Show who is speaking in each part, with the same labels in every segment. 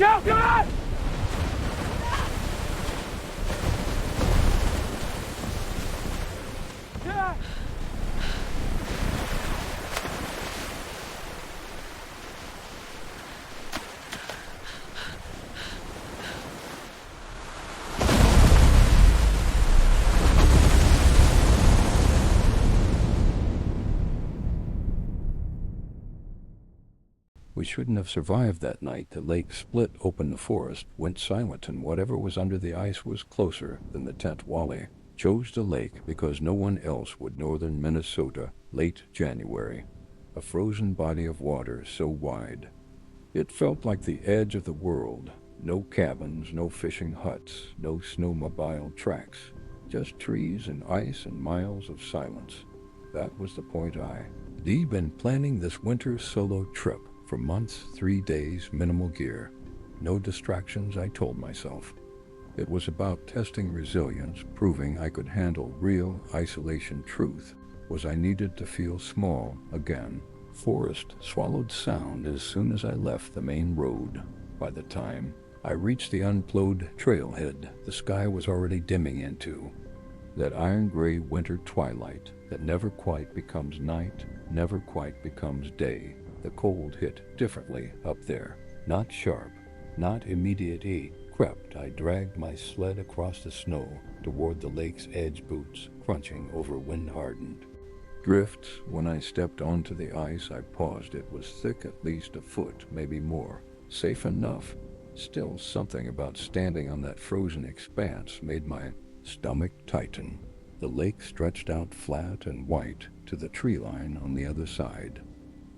Speaker 1: go! Come on! Yeah.
Speaker 2: We shouldn't have survived that night. The lake split open, the forest went silent, and whatever was under the ice was closer than the tent. Wally chose the lake because no one else would. Northern Minnesota, late January. A frozen body of water so wide. It felt like the edge of the world. No cabins, no fishing huts, no snowmobile tracks. Just trees and ice and miles of silence. That was the point. I'd been planning this winter solo trip for months, 3 days, minimal gear. No distractions, I told myself. It was about testing resilience, proving I could handle real isolation. Truth was I needed to feel small again. Forest swallowed sound as soon as I left the main road. By the time I reached the unplowed trailhead, the sky was already dimming into that iron-gray winter twilight that never quite becomes night, never quite becomes day. The cold hit differently up there. Not sharp, not immediate. I dragged my sled across the snow toward the lake's edge, boots crunching over wind-hardened drifts. When I stepped onto the ice, I paused. It was thick, at least a foot, maybe more. Safe enough. Still, something about standing on that frozen expanse made my stomach tighten. The lake stretched out flat and white to the tree line on the other side.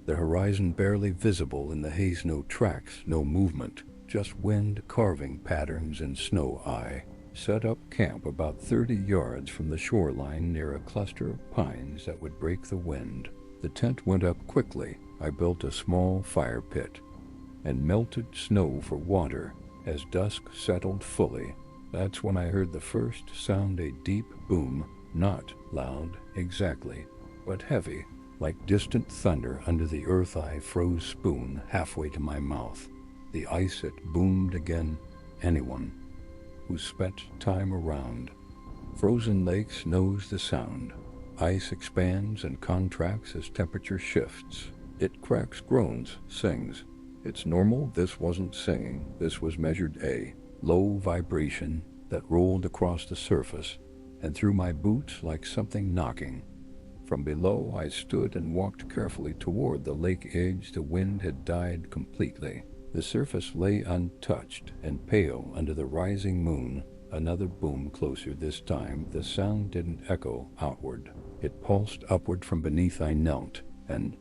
Speaker 2: The horizon barely visible in the haze. No tracks, no movement, just wind carving patterns in snow. I set up camp about 30 yards from the shoreline near a cluster of pines that would break the wind. The tent went up quickly. I built a small fire pit and melted snow for water. As dusk settled fully, that's when I heard the first sound, a deep boom, not loud exactly, but heavy, like distant thunder under the earth. I froze, spoon halfway to my mouth. The ice, it boomed again. Anyone who spent time around frozen lakes knows the sound. Ice expands and contracts as temperature shifts. It cracks, groans, sings. It's normal. This wasn't singing. This was measured, a low vibration that rolled across the surface and through my boots like something knocking. From below, I stood and walked carefully toward the lake edge. The wind had died completely. The surface lay untouched and pale under the rising moon. Another boom, closer this time. The sound didn't echo outward. It pulsed upward from beneath. I knelt and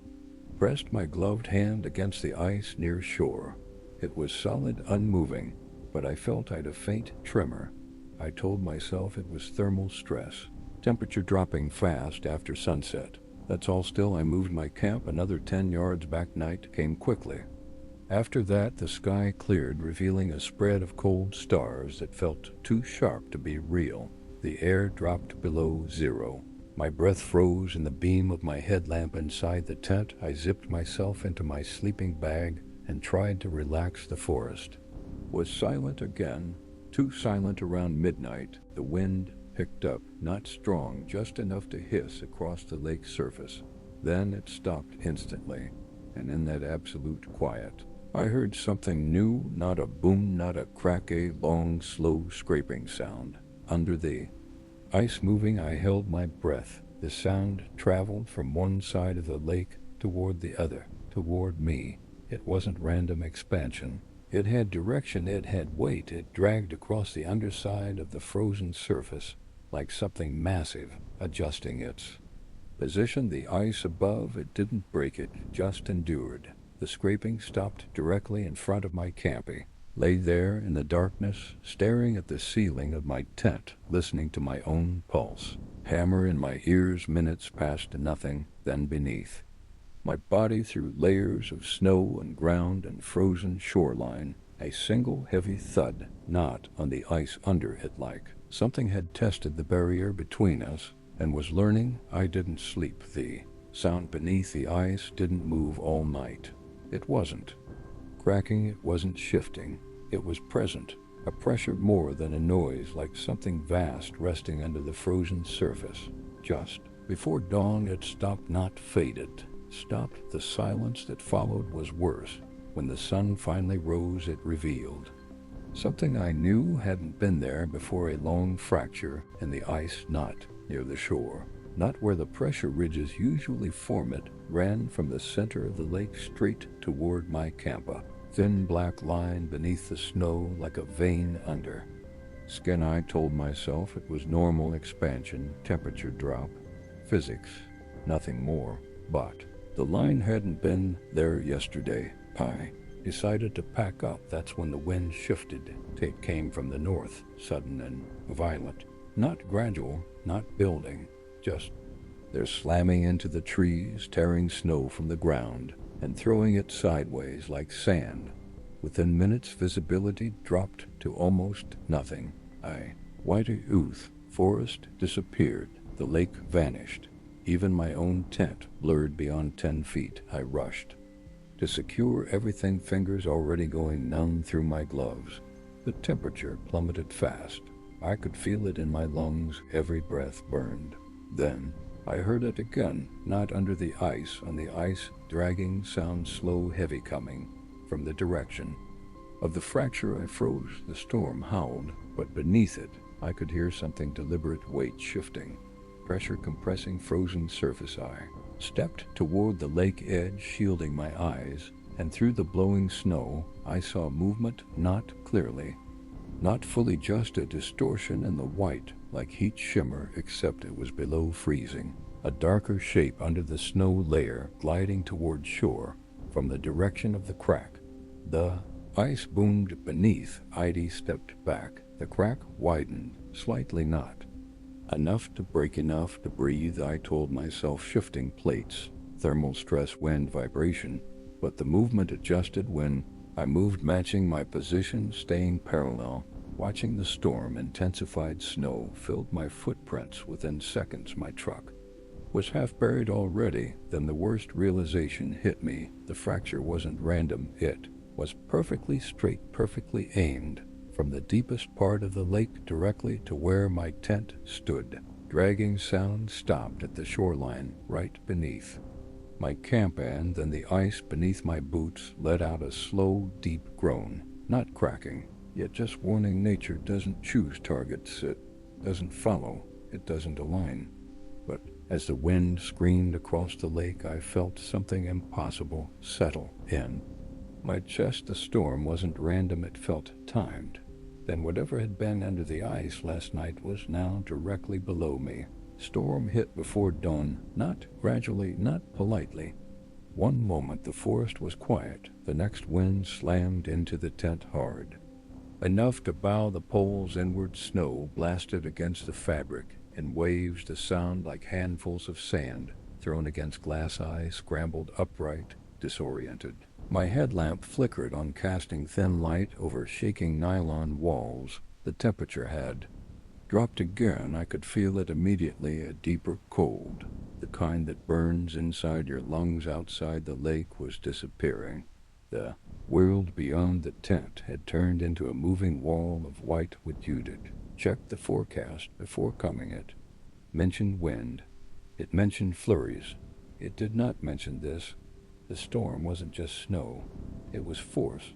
Speaker 2: pressed my gloved hand against the ice near shore. It was solid, unmoving, but I felt I'd a faint tremor. I told myself it was thermal stress. Temperature dropping fast after sunset. That's all. Still, I moved my camp another 10 yards back. Night came quickly. After that, the sky cleared, revealing a spread of cold stars that felt too sharp to be real. The air dropped below zero. My breath froze in the beam of my headlamp inside the tent. I zipped myself into my sleeping bag and tried to relax. The forest was silent again, too silent. Around midnight, the wind picked up, not strong, just enough to hiss across the lake's surface. Then it stopped instantly, and in that absolute quiet, I heard something new. Not a boom, not a crack, a long, slow scraping sound. Under the ice moving, I held my breath. The sound traveled from one side of the lake toward the other, toward me. It wasn't random expansion. It had direction, it had weight. It dragged across the underside of the frozen surface like something massive, adjusting its position. The ice above, it didn't break it, just endured. The scraping stopped directly in front of my campy. Lay there in the darkness, staring at the ceiling of my tent, listening to my own pulse. Hammer in my ears. Minutes passed to nothing. Then beneath my body, through layers of snow and ground and frozen shoreline, a single heavy thud, not on the ice under it, like something had tested the barrier between us and was learning I didn't sleep. The sound beneath the ice didn't move all night. It wasn't cracking, it wasn't shifting. It was present, a pressure more than a noise, like something vast resting under the frozen surface. Just before dawn, it stopped, not faded. Stopped. The silence that followed was worse. When the sun finally rose, it revealed something I knew hadn't been there before: a long fracture in the ice, not near the shore, not where the pressure ridges usually form. It ran from the center of the lake straight toward my camp, thin black line beneath the snow like a vein under skin. I told myself it was normal expansion, temperature drop, physics, nothing more. But the line hadn't been there yesterday. I decided to pack up. That's when the wind shifted. It came from the north, sudden and violent. Not gradual, not building, just there, slamming into the trees, tearing snow from the ground, and throwing it sideways like sand. Within minutes, visibility dropped to almost nothing. White ooth, forest disappeared. The lake vanished. Even my own tent blurred beyond 10 feet. I rushed to secure everything, fingers already going numb through my gloves. The temperature plummeted fast. I could feel it in my lungs. Every breath burned. Then I heard it again, not under the ice, on the ice, dragging sound, slow, heavy, coming from the direction of the fracture. I froze. The storm howled, but beneath it, I could hear something deliberate: weight shifting, pressure compressing frozen surface. I stepped toward the lake edge, shielding my eyes, and through the blowing snow, I saw movement, not clearly, not fully, just a distortion in the white, like heat shimmer, except it was below freezing. A darker shape under the snow layer, gliding toward shore from the direction of the crack. The ice boomed beneath. Heidi stepped back. The crack widened, slightly, not enough to break, enough to breathe. I told myself, shifting plates, thermal stress, wind, vibration. But the movement adjusted when I moved, matching my position, staying parallel. Watching the storm, intensified snow filled my footprints. Within seconds, my truck was half buried already. Then the worst realization hit me. The fracture wasn't random. It was perfectly straight, perfectly aimed, from the deepest part of the lake directly to where my tent stood. Dragging sound stopped at the shoreline, right beneath my camp, and then the ice beneath my boots let out a slow, deep groan. Not cracking, yet just warning. Nature doesn't choose targets. It doesn't follow. It doesn't align. But as the wind screamed across the lake, I felt something impossible settle in my chest. The storm wasn't random. It felt timed. Then whatever had been under the ice last night was now directly below me. Storm hit before dawn, not gradually, not politely. One moment the forest was quiet. The next, wind slammed into the tent hard, enough to bow the poles inward. Snow blasted against the fabric in waves, the sound like handfuls of sand thrown against glass. I scrambled upright, disoriented. My headlamp flickered on, casting thin light over shaking nylon walls. The temperature had dropped again. I could feel it immediately, a deeper cold, the kind that burns inside your lungs. Outside, the lake was disappearing. The world beyond the tent had turned into a moving wall of white. What you did check the forecast before coming. It mentioned wind. It mentioned flurries. It did not mention this. The storm wasn't just snow. It was force.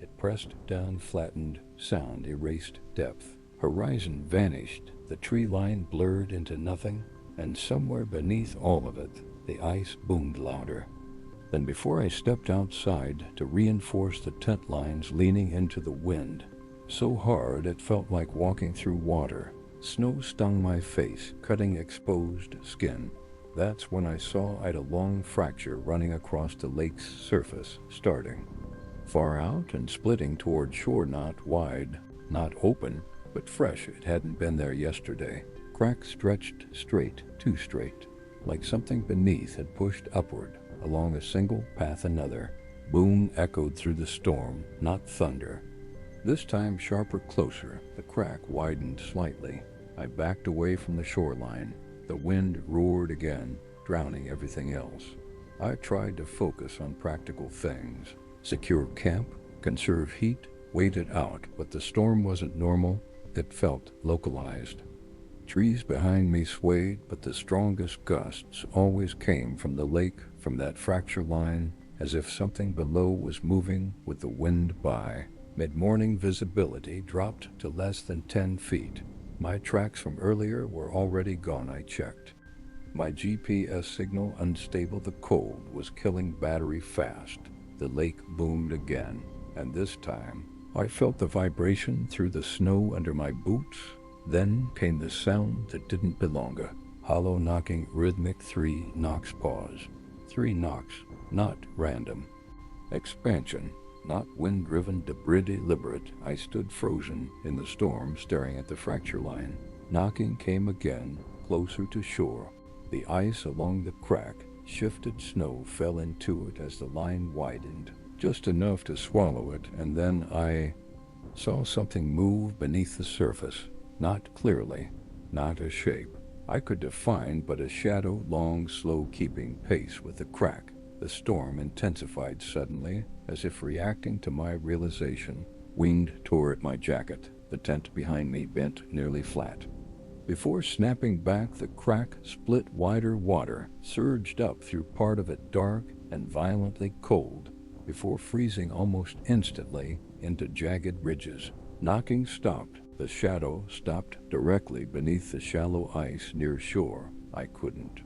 Speaker 2: It pressed down, flattened, sound erased depth. Horizon vanished. The tree line blurred into nothing. And somewhere beneath all of it, the ice boomed louder. Then, before I stepped outside to reinforce the tent lines, leaning into the wind, so hard it felt like walking through water. Snow stung my face, cutting exposed skin. That's when I saw I'd a long fracture running across the lake's surface, starting far out and splitting toward shore. Not wide, not open, but fresh. It hadn't been there yesterday. Crack stretched straight, too straight, like something beneath had pushed upward along a single path. Another boom echoed through the storm, not thunder. This time sharper, closer. The crack widened slightly. I backed away from the shoreline. The wind roared again, drowning everything else. I tried to focus on practical things. Secure camp, conserve heat, waited out, but the storm wasn't normal. It felt localized. Trees behind me swayed, but the strongest gusts always came from the lake, from that fracture line, as if something below was moving with the wind by. Mid-morning visibility dropped to less than 10 feet. My tracks from earlier were already gone, I checked. My GPS signal unstable. The cold was killing battery fast. The lake boomed again, and this time I felt the vibration through the snow under my boots. Then came the sound that didn't belong. A hollow knocking, rhythmic 3 knocks. Pause. 3 knocks, not random. Expansion, not wind-driven debris. Deliberate. I stood frozen in the storm, staring at the fracture line. Knocking came again, closer to shore. The ice along the crack shifted. Snow fell into it as the line widened, just enough to swallow it, and then I saw something move beneath the surface. Not clearly, not a shape I could define, but a shadow, long, slow, keeping pace with the crack. The storm intensified suddenly, as if reacting to my realization. Wind tore at my jacket. The tent behind me bent nearly flat. Before snapping back, the crack split wider. Water surged up through part of it, dark and violently cold, before freezing almost instantly into jagged ridges. Knocking stopped. The shadow stopped directly beneath the shallow ice near shore. I couldn't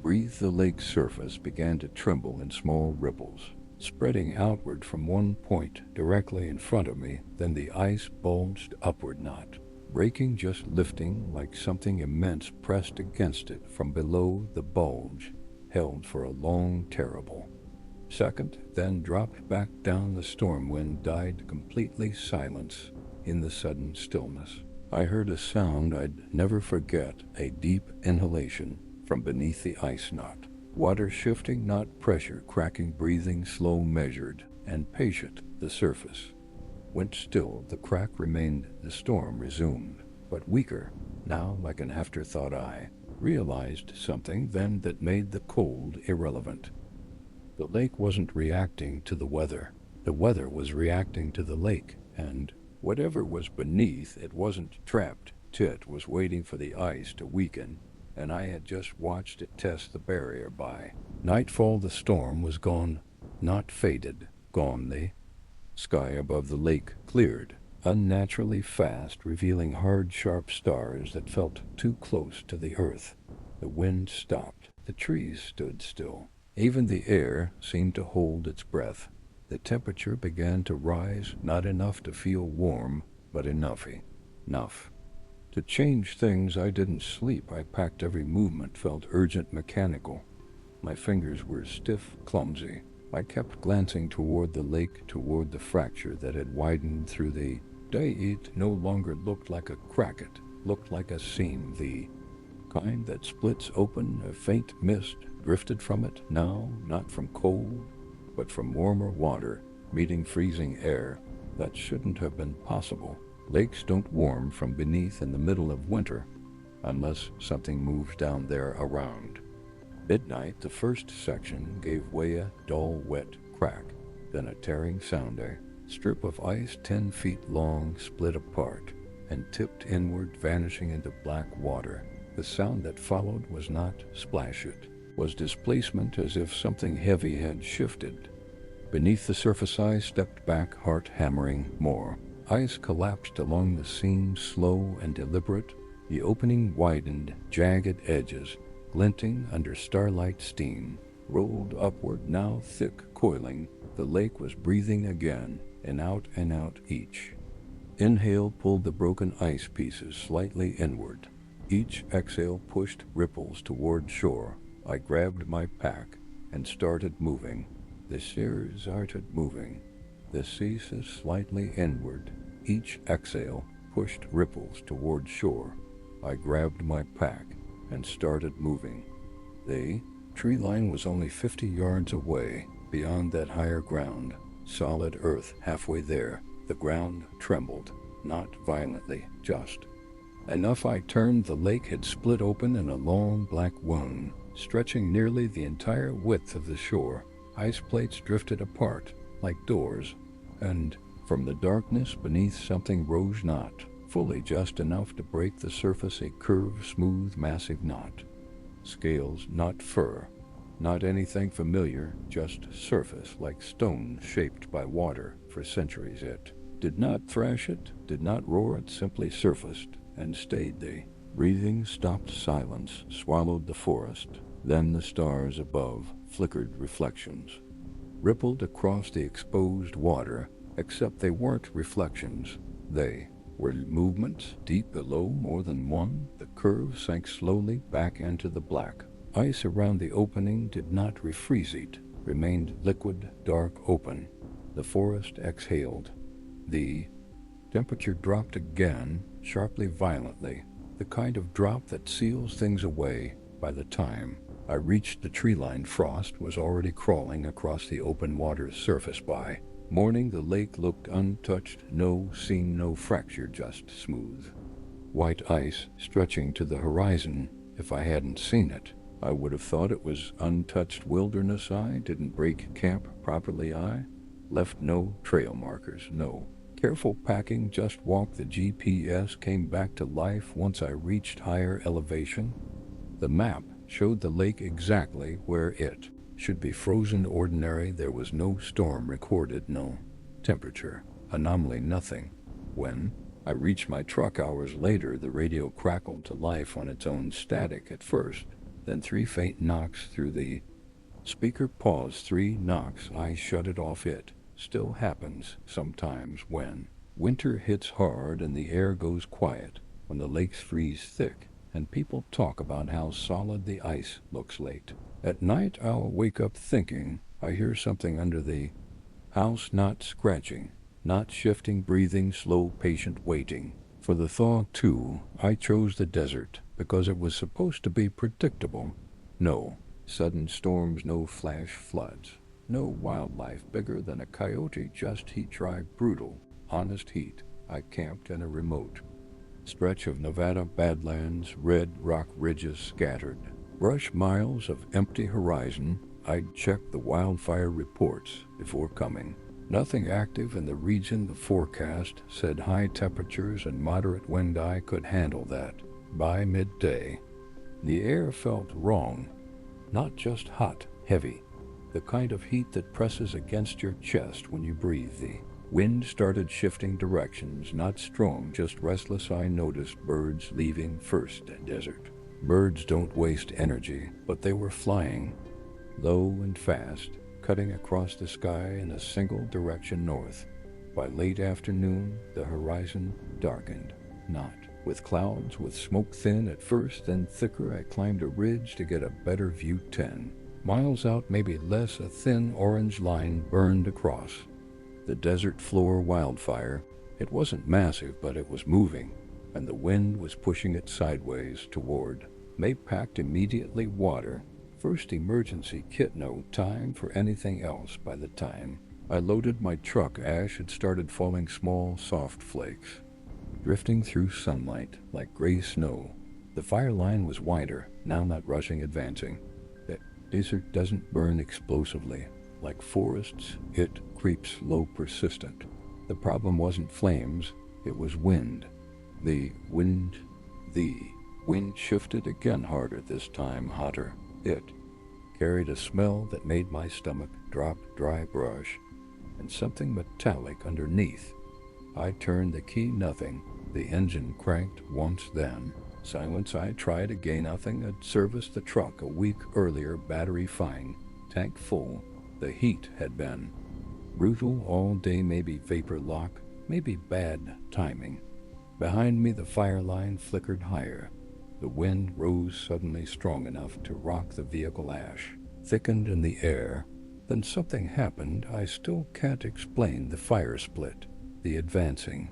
Speaker 2: breathe. The lake's surface began to tremble in small ripples, spreading outward from one point directly in front of me. Then the ice bulged upward, not breaking, just lifting, like something immense pressed against it from below. The bulge held for a long, terrible second, then dropped back down. The storm wind died completely. Silence. In the sudden stillness, I heard a sound I'd never forget, a deep inhalation from beneath the ice. Not water shifting, not pressure cracking. Breathing, slow, measured, and patient. The surface went still. The crack remained. The storm resumed, but weaker. Now, like an afterthought, I realized something then that made the cold irrelevant. The lake wasn't reacting to the weather. The weather was reacting to the lake, and whatever was beneath it wasn't trapped. It was waiting for the ice to weaken, and I had just watched it test the barrier. By nightfall, the storm was gone. Not faded, gone. The sky above the lake cleared unnaturally fast, revealing hard, sharp stars that felt too close to the earth. The wind stopped. The trees stood still. Even the air seemed to hold its breath. The temperature began to rise, not enough to feel warm, but enough to change things. I didn't sleep. I packed. Every movement felt urgent, mechanical. My fingers were stiff, clumsy. I kept glancing toward the lake, toward the fracture that had widened through the day. It no longer looked like a crack. It looked like a seam, the kind that splits open. A faint mist drifted from it, now not from cold, but from warmer water meeting freezing air. That shouldn't have been possible. Lakes don't warm from beneath in the middle of winter, unless something moves down there around. Midnight, the first section gave way. A dull, wet crack, then a tearing sound. A strip of ice 10 feet long split apart and tipped inward, vanishing into black water. The sound that followed was not splash. It was displacement, as if something heavy had shifted beneath the surface. I stepped back, heart hammering. More ice collapsed along the seam, slow and deliberate. The opening widened, jagged edges glinting under starlight. Steam rolled upward, now thick, coiling. The lake was breathing again, and out each inhale pulled the broken ice pieces slightly inward. Each exhale pushed ripples toward shore. I grabbed my pack and started moving. The sea started moving. The sea slightly inward. Each exhale pushed ripples toward shore. I grabbed my pack and started moving. The tree line was only 50 yards away. Beyond that, higher ground, solid earth. Halfway there, the ground trembled, not violently, just enough. I turned. The lake had split open in a long black wound, stretching nearly the entire width of the shore. Ice plates drifted apart like doors, and From the darkness beneath, something rose not, fully just enough to break the surface, a curved, smooth, massive knot. Scales, not fur, not anything familiar, just surface like stone shaped by water for centuries. It did not thrash it, did not roar, it simply surfaced and stayed. The breathing stopped, silence swallowed the forest. Then the stars above flickered reflections, rippled across the exposed water, except they weren't reflections. They were movements deep below, more than one. The curve sank slowly back into the black. Ice around the opening did not refreeze, it remained liquid, dark, open. The forest exhaled. The temperature dropped again, sharply, violently, the kind of drop that seals things away. By the time I reached the tree-line, frost was already crawling across the open water's surface. By morning, the lake looked untouched, no seam, no fracture, just smooth white ice stretching to the horizon. If I hadn't seen it, I would have thought it was untouched wilderness. I didn't break camp properly. I left no trail markers, no careful packing, just walked. The GPS came back to life once I reached higher elevation. The map showed the lake exactly where it should be, frozen, ordinary. There was no storm recorded, no temperature anomaly, nothing. When I reached my truck hours later, the radio crackled to life on its own, static at first, then 3 faint knocks through the speaker. Pause. 3 knocks. I shut it off. It still happens sometimes when winter hits hard and the air goes quiet, when the lakes freeze thick and people talk about how solid the ice looks late at night. I'll wake up thinking I hear something under the house, not scratching, not shifting, breathing, slow, patient, waiting for the thaw. Too, I chose the desert because it was supposed to be predictable. No sudden storms, no flash floods, no wildlife bigger than a coyote, just heat, dry, brutal, honest heat. I camped in a remote stretch of Nevada badlands, red rock ridges scattered, brush, miles of empty horizon. I'd checked the wildfire reports before coming. Nothing active in the region. The forecast said high temperatures and moderate wind. I could handle that. By midday, the air felt wrong. Not just hot, heavy, the kind of heat that presses against your chest when you breathe. The wind started shifting directions, not strong, just restless. I noticed birds leaving first. Desert birds don't waste energy, but they were flying low and fast, cutting across the sky in a single direction, north. By late afternoon, the horizon darkened, not with clouds, with smoke, thin at first, then thicker. I climbed a ridge to get a better view. 10 miles out, maybe less, a thin orange line burned across the desert floor. Wildfire. It wasn't massive, but it was moving, and the wind was pushing it sideways toward me. Packed immediately. Water, first emergency kit, no time for anything else. By the time I loaded my truck, ash had started falling, small, soft flakes drifting through sunlight like gray snow. The fire line was wider, now, not rushing, advancing. The desert doesn't burn explosively like forests. It creeps low, persistent. The problem wasn't flames, it was wind. The wind shifted again, harder this time, hotter. It carried a smell that made my stomach drop. Dry brush and something metallic underneath. I turned the key, nothing. The engine cranked once, then silence. I tried again, nothing. I'd serviced the truck a week earlier, battery fine, tank full. The heat had been brutal all day. Maybe vapor lock, maybe bad timing. Behind me, the fire line flickered higher. The wind rose suddenly, strong enough to rock the vehicle. Ash thickened in the air. Then something happened I still can't explain. The fire split. The advancing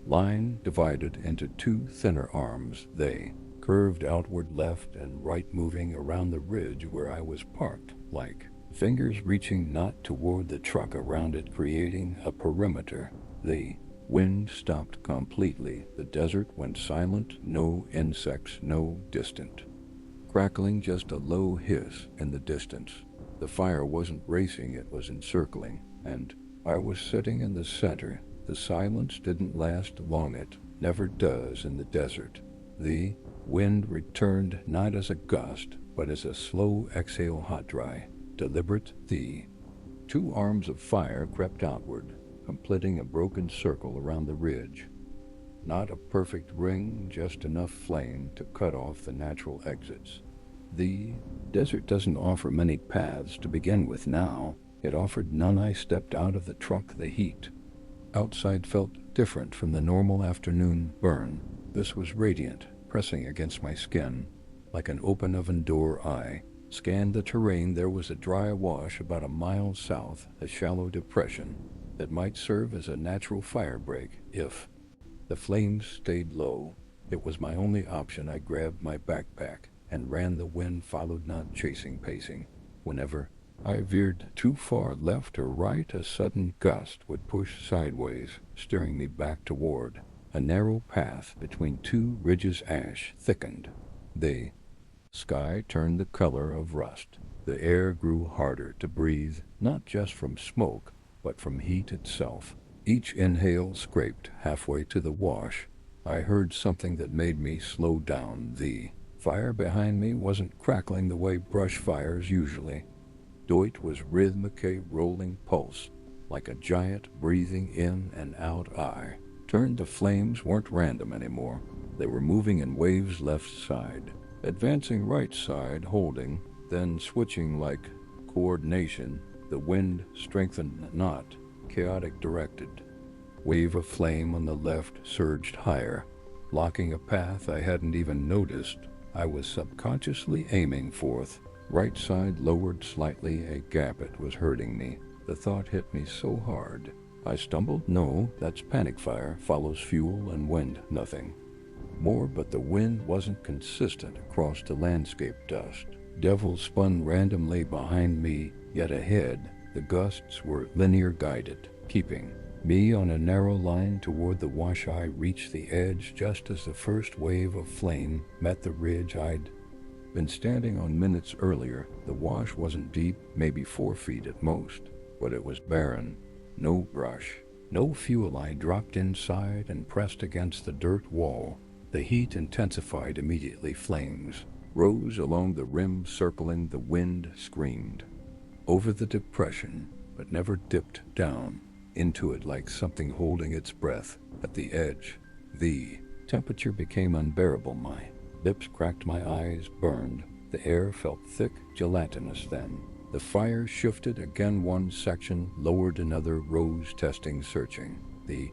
Speaker 2: line divided into 2 thinner arms. They curved outward, left and right, moving around the ridge where I was parked, like fingers reaching not toward the truck, around it, creating a perimeter. The wind stopped completely. The desert went silent. No insects, no distant crackling, just a low hiss in the distance. The fire wasn't racing, it was encircling, and I was sitting in the center, The silence didn't last long. It never does in the desert. The wind returned not as a gust, but as a slow exhale, hot, dry, deliberate. The two arms of fire crept outward, completing a broken circle around the ridge. Not a perfect ring, just enough flame to cut off the natural exits. The desert doesn't offer many paths to begin with now. It offered none. I stepped out of the truck. The heat outside felt different from the normal afternoon burn. This was radiant, pressing against my skin like an open oven door. I scanned the terrain. There was a dry wash about a mile south, a shallow depression that might serve as a natural fire break if the flames stayed low. It was my only option. I grabbed my backpack and ran. The wind followed, not chasing, pacing. Whenever I veered too far left or right, a sudden gust would push sideways, steering me back toward a narrow path between two ridges. Ash thickened. The sky turned the color of rust. The air grew harder to breathe, not just from smoke, but from heat itself. Each inhale scraped halfway to the wash. I heard something that made me slow down. The fire behind me wasn't crackling the way brush fires usually. It was rhythmic, a rolling pulse, like a giant breathing in and out. I turned. The flames weren't random anymore. They were moving in waves, left side, advancing right side, holding, then switching like coordination. The wind strengthened, not chaotic, directed. Wave of flame on the left surged higher, blocking a path I hadn't even noticed I was subconsciously aiming forth. Right side lowered slightly, a gap. It was hurting me. The thought hit me so hard. I stumbled. No, that's panic fire, follows fuel and wind, nothing more. But the wind wasn't consistent across the landscape. Dust devils spun randomly behind me, yet ahead the gusts were linear, guided, keeping me on a narrow line toward the wash. I reached the edge just as the first wave of flame met the ridge I'd been standing on minutes earlier. The wash wasn't deep, maybe 4 feet at most, but it was barren. No brush, no fuel. I dropped inside and pressed against the dirt wall. The heat intensified immediately. Flames rose along the rim, circling. The wind screamed over the depression, but never dipped down into it, like something holding its breath at the edge. The temperature became unbearable. My lips cracked, my eyes burned. The air felt thick, gelatinous. Then the fire shifted again. One section lowered, another rose, testing, searching. The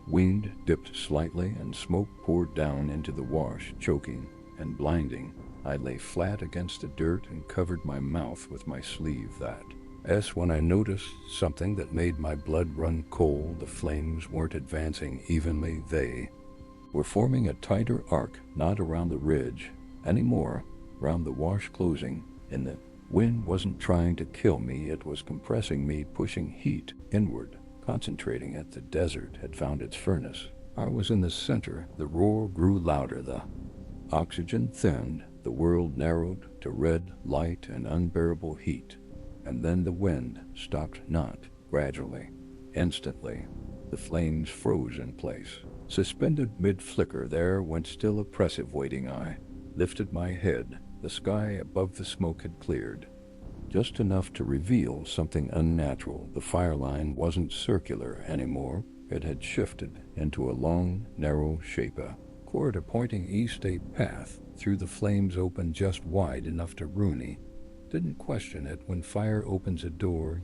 Speaker 2: wind dipped slightly and smoke poured down into the wash, choking and blinding. I lay flat against the dirt and covered my mouth with my sleeve. That's when I noticed something that made my blood run cold. The flames weren't advancing evenly. They were forming a tighter arc, not around the ridge anymore, around the wash, closing. And the wind wasn't trying to kill me, it was compressing me, pushing heat inward, concentrating it. The desert had found its furnace. I was in the center. The roar grew louder, the oxygen thinned, the world narrowed to red light and unbearable heat. And then the wind stopped, not gradually, instantly. The flames froze in place, suspended mid-flicker. There went still, oppressive, waiting. I lifted my head. The sky above the smoke had cleared, just enough to reveal something unnatural. The fire line wasn't circular anymore. It had shifted into a long, narrow shape, a corridor pointing east, a path through the flames opened just wide enough to Rooney. Didn't question it. When fire opens a door,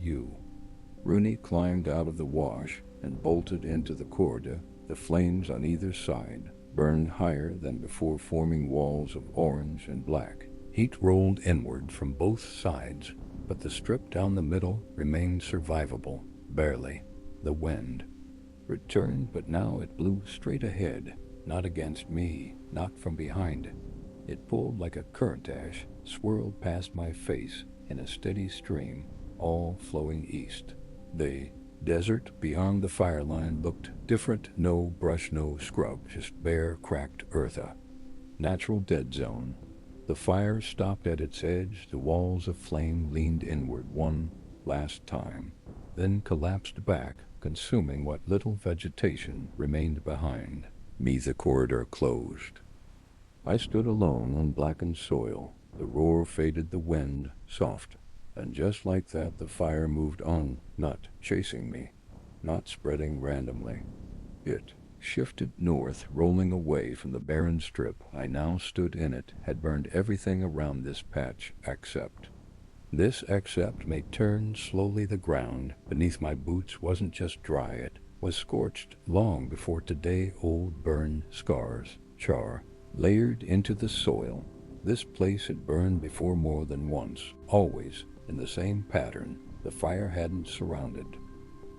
Speaker 2: Rooney climbed out of the wash and bolted into the corridor. The flames on either side burned higher than before, forming walls of orange and black. Heat rolled inward from both sides, but the strip down the middle remained survivable, barely. The wind returned, but now it blew straight ahead, not against me, not from behind. It pulled like a current. Ash swirled past my face in a steady stream, all flowing east. The desert beyond the fire line looked different. No brush, no scrub, just bare, cracked earth, a natural dead zone. The fire stopped at its edge. The walls of flame leaned inward one last time, then collapsed back consuming what little vegetation remained behind. Me, the corridor closed. I stood alone on blackened soil. The roar faded, the wind soft, and just like that the fire moved on, not chasing me, not spreading randomly. It shifted north, rolling away from the barren strip I now stood in. It had burned everything around this patch except. This except made turn slowly. The ground beneath my boots wasn't just dry, it was scorched long before today. Old burn scars, char, layered into the soil. This place had burned before more than once, always in the same pattern. The fire hadn't surrounded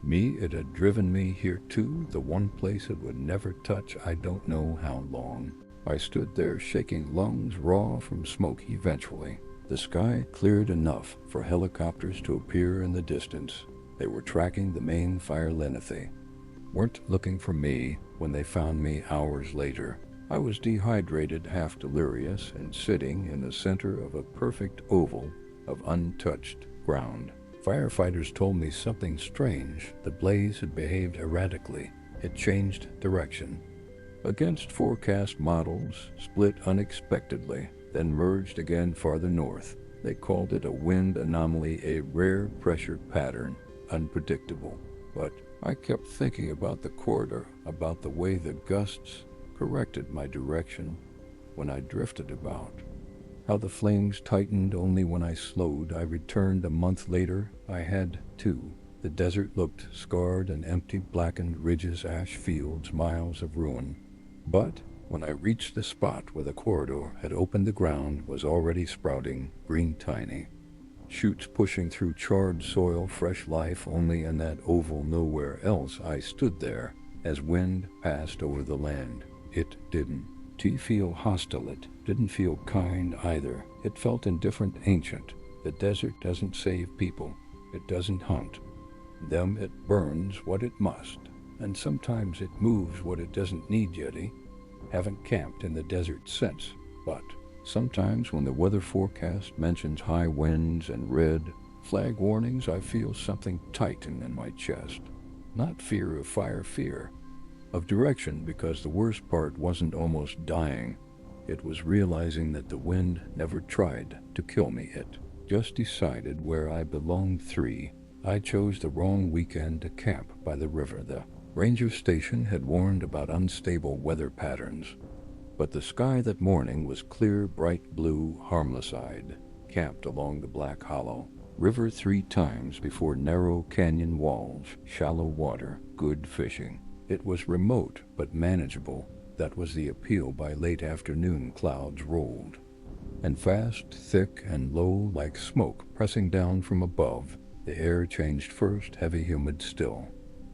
Speaker 2: me, it had driven me here too, the one place it would never touch. I don't know how long. I stood there shaking, lungs raw from smoke. Eventually, the sky cleared enough for helicopters to appear in the distance. They were tracking the main fire. They weren't looking for me when they found me hours later. I was dehydrated, half delirious, and sitting in the center of a perfect oval of untouched ground. Firefighters told me something strange. The blaze had behaved erratically. It changed direction against forecast models, split unexpectedly, then merged again farther north. They called it a wind anomaly, a rare pressure pattern, unpredictable. But I kept thinking about the corridor, about the way the gusts corrected my direction when I drifted about. How the flames tightened only when I slowed. I returned a month later. I had too. The desert looked scarred and empty, blackened ridges, ash fields, miles of ruin. But when I reached the spot where the corridor had opened, the ground was already sprouting, green, tiny shoots pushing through charred soil, fresh life only in that oval, nowhere else. I stood there as wind passed over the land. It didn't feel hostile, it didn't feel kind either. It felt indifferent, ancient. The desert doesn't save people, it doesn't hunt them, it burns what it must, and sometimes it moves what it doesn't need. Yeti haven't camped in the desert since, but sometimes when the weather forecast mentions high winds and red flag warnings, I feel something tighten in my chest. Not fear of fire, fear of direction, because the worst part wasn't almost dying. It was realizing that the wind never tried to kill me. It just decided where I belonged. I chose the wrong weekend to camp by the river. The ranger station had warned about unstable weather patterns, but the sky that morning was clear, bright blue, harmless. I'd camped along the Black Hollow River 3 times before, narrow canyon walls, shallow water, good fishing. It was remote but manageable. That was the appeal. By late afternoon, clouds rolled, and fast, thick and low like smoke pressing down from above. The air changed first, heavy, humid, still.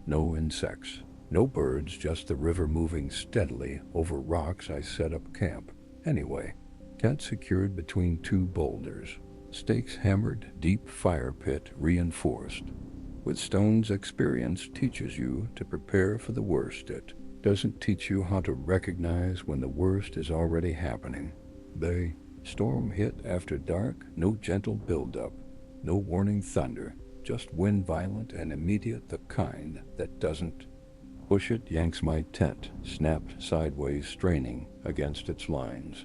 Speaker 2: No insects, no birds, just the river moving steadily over rocks. I set up camp anyway, tent secured between 2 boulders, stakes hammered, deep fire pit reinforced with stones. Experience teaches you to prepare for the worst. It doesn't teach you how to recognize when the worst is already happening. The storm hit after dark, no gentle buildup, no warning thunder, just wind, violent and immediate, the kind that doesn't push, it yanks. My tent snapped sideways, straining against its lines.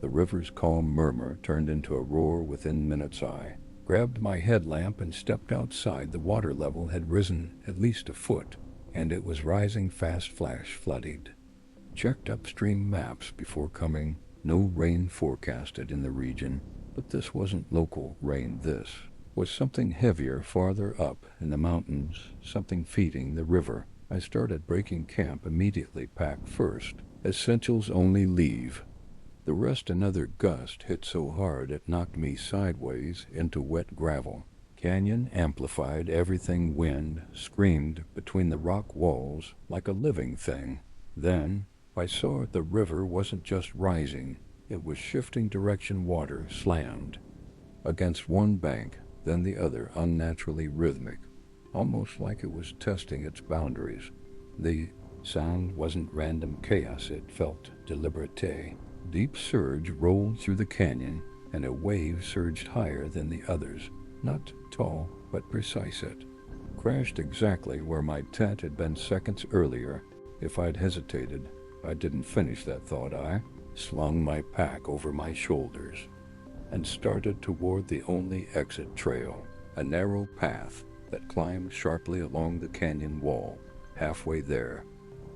Speaker 2: The river's calm murmur turned into a roar within minutes. I grabbed my headlamp and stepped outside. The water level had risen at least a foot, and it was rising fast. Flash flooded. Checked upstream maps before coming. No rain forecasted in the region, but this wasn't local rain. This was something heavier farther up in the mountains, something feeding the river. I started breaking camp immediately. Pack first, essentials only, leave the rest. Another gust hit so hard it knocked me sideways into wet gravel. Canyon amplified everything. Wind screamed between the rock walls like a living thing. Then I saw the river wasn't just rising, it was shifting direction. Water slammed against one bank, then the other, unnaturally rhythmic, almost like it was testing its boundaries. The sound wasn't random chaos, it felt deliberate. Deep surge rolled through the canyon, and a wave surged higher than the others, not tall but precise. It crashed exactly where my tent had been seconds earlier. If I'd hesitated, I didn't finish that thought. I slung my pack over my shoulders and started toward the only exit trail, a narrow path that climbed sharply along the canyon wall. Halfway there,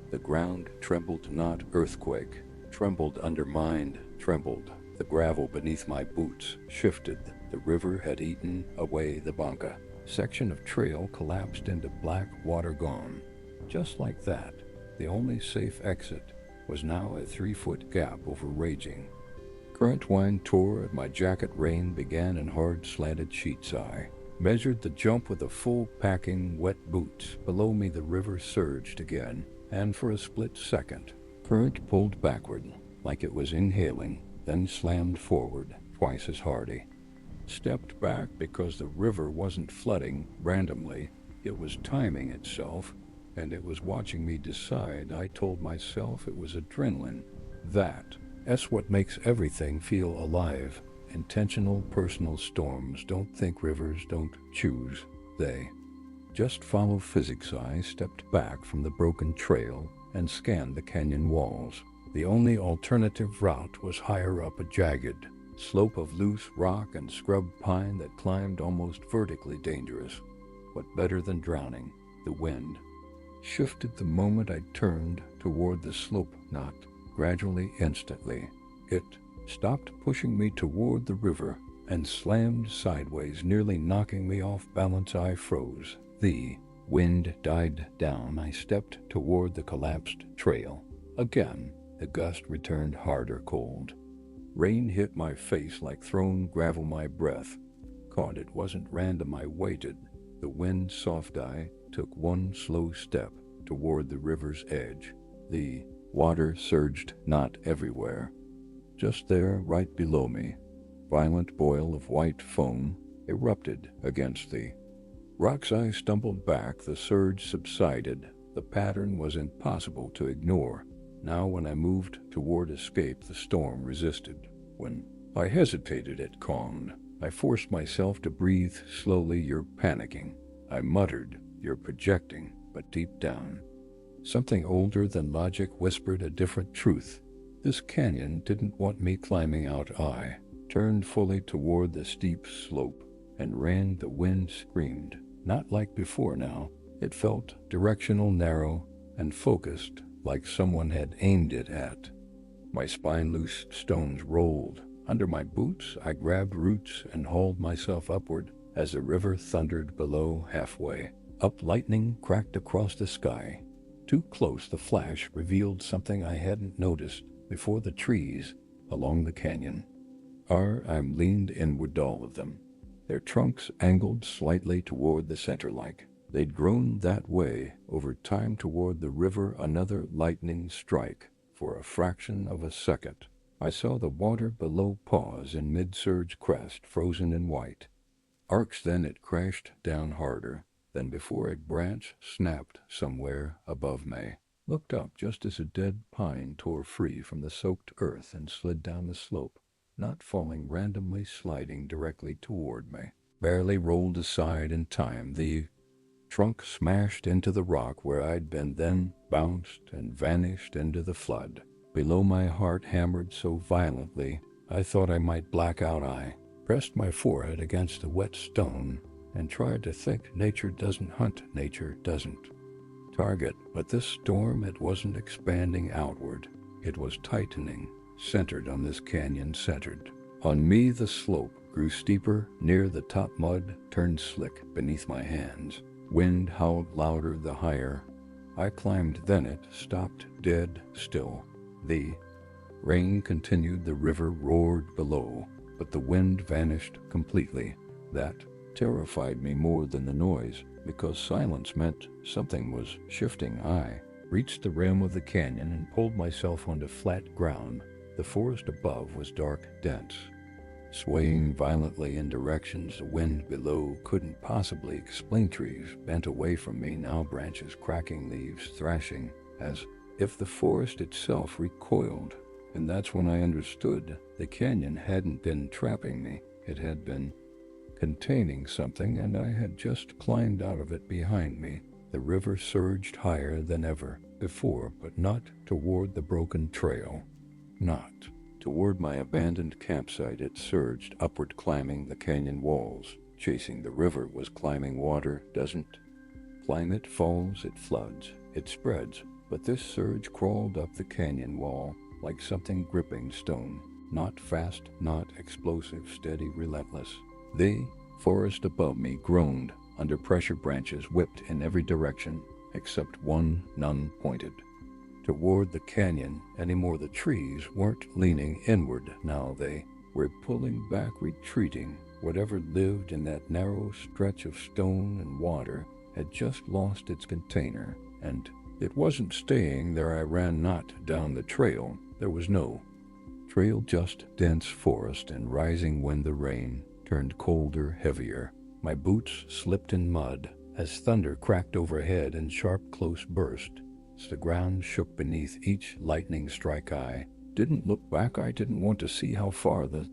Speaker 2: the ground trembled, not earthquake, trembled, undermined, trembled. The gravel beneath my boots shifted. The river had eaten away the banca. Section of trail collapsed into black water, gone. Just like that, the only safe exit was now a 3-foot gap over raging current. Wind tore at my jacket. Rain began in hard slanted sheets. I measured the jump with the full packing wet boots. Below me the river surged again, and for a split second, current pulled backward like it was inhaling, then slammed forward twice as hardy. Stepped back because the river wasn't flooding randomly. It was timing itself, and it was watching me decide. I told myself it was adrenaline. That's what makes everything feel alive. Intentional personal storms don't think, rivers don't choose. They just follow physics. I stepped back from the broken trail and scanned the canyon walls. The only alternative route was higher up, a jagged slope of loose rock and scrub pine that climbed almost vertically. Dangerous, but better than drowning. The wind shifted the moment I turned toward the slope, not gradually, instantly. It stopped pushing me toward the river and slammed sideways, nearly knocking me off balance. I froze. The wind died down. I stepped toward the collapsed trail. Again, the gust returned, harder, cold. Rain hit my face like thrown gravel. My breath caught. It wasn't random. I waited. The wind soft. I took one slow step toward the river's edge. The water surged, not everywhere, just there, right below me. Violent boil of white foam erupted against the rocks. I stumbled back. The surge subsided. The pattern was impossible to ignore. Now when I moved toward escape, the storm resisted. When I hesitated, it calmed. I forced myself to breathe slowly. You're panicking, I muttered. You're projecting. But deep down, something older than logic whispered a different truth. This canyon didn't want me climbing out. I turned fully toward the steep slope and ran. The wind screamed, not like before now. It felt directional, narrow, and focused, like someone had aimed it at my spine. Loose stones rolled under my boots. I grabbed roots and hauled myself upward as the river thundered below. Halfway up, lightning cracked across the sky. Too close, the flash revealed something I hadn't noticed before. The trees along the canyon. I leaned inward, all of them, their trunks angled slightly toward the center, like they'd grown that way over time toward the river. Another lightning strike. For a fraction of a second, I saw the water below pause in mid-surge, crest frozen in white arcs. Then it crashed down harder than before. A branch snapped somewhere above me. Looked up just as a dead pine tore free from the soaked earth and slid down the slope, not falling randomly, sliding directly toward me. Barely rolled aside in time. The trunk smashed into the rock where I'd been, then bounced and vanished into the flood. Below, my heart hammered so violently I thought I might black out. I pressed my forehead against the wet stone and tried to think. Nature doesn't hunt, nature doesn't target. But this storm, it wasn't expanding outward. It was tightening, centered on this canyon, centered on me. The slope grew steeper. Near the top, mud turned slick beneath my hands. Wind howled louder the higher I climbed. Then it stopped, dead still. The rain continued. The river roared below, but the wind vanished completely. That terrified me more than the noise, because silence meant something was shifting. I reached the rim of the canyon and pulled myself onto flat ground. The forest above was dark, dense, swaying violently in directions the wind below couldn't possibly explain. Trees bent away from me now, branches cracking, leaves thrashing, as if the forest itself recoiled. And that's when I understood the canyon hadn't been trapping me. It had been containing something, and I had just climbed out of it behind me. The river surged higher than ever before, but not toward the broken trail. Not toward my abandoned campsite. It surged upward, climbing the canyon walls. Chasing the river was climbing water, doesn't climb, it falls, it floods, it spreads. But this surge crawled up the canyon wall like something gripping stone. Not fast, not explosive, steady, relentless. The forest above me groaned under pressure. Branches whipped in every direction except one, none pointed toward the canyon anymore. The trees weren't leaning inward now, they were pulling back, retreating. Whatever lived in that narrow stretch of stone and water had just lost its container, and it wasn't staying there. I ran not down the trail. There was no trail, just dense forest and rising wind. The rain turned colder, heavier. My boots slipped in mud as thunder cracked overhead in sharp, close bursts. The ground shook beneath each lightning strike. I didn't look back. I didn't want to see how far the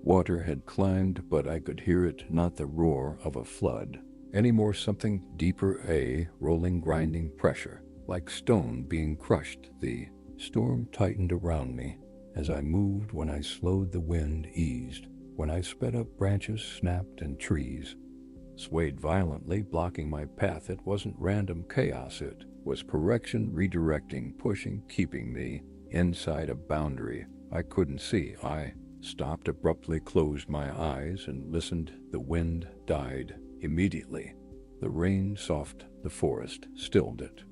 Speaker 2: water had climbed, but I could hear it, not the roar of a flood anymore. Something deeper, a rolling, grinding pressure, like stone being crushed. The storm tightened around me as I moved. When I slowed, the wind eased. When I sped up, branches snapped and trees swayed violently, blocking my path. It wasn't random chaos, it was correction, redirecting, pushing, keeping me inside a boundary I couldn't see. I stopped abruptly, closed my eyes, and listened. The wind died immediately. The rain softened the forest, stilled it.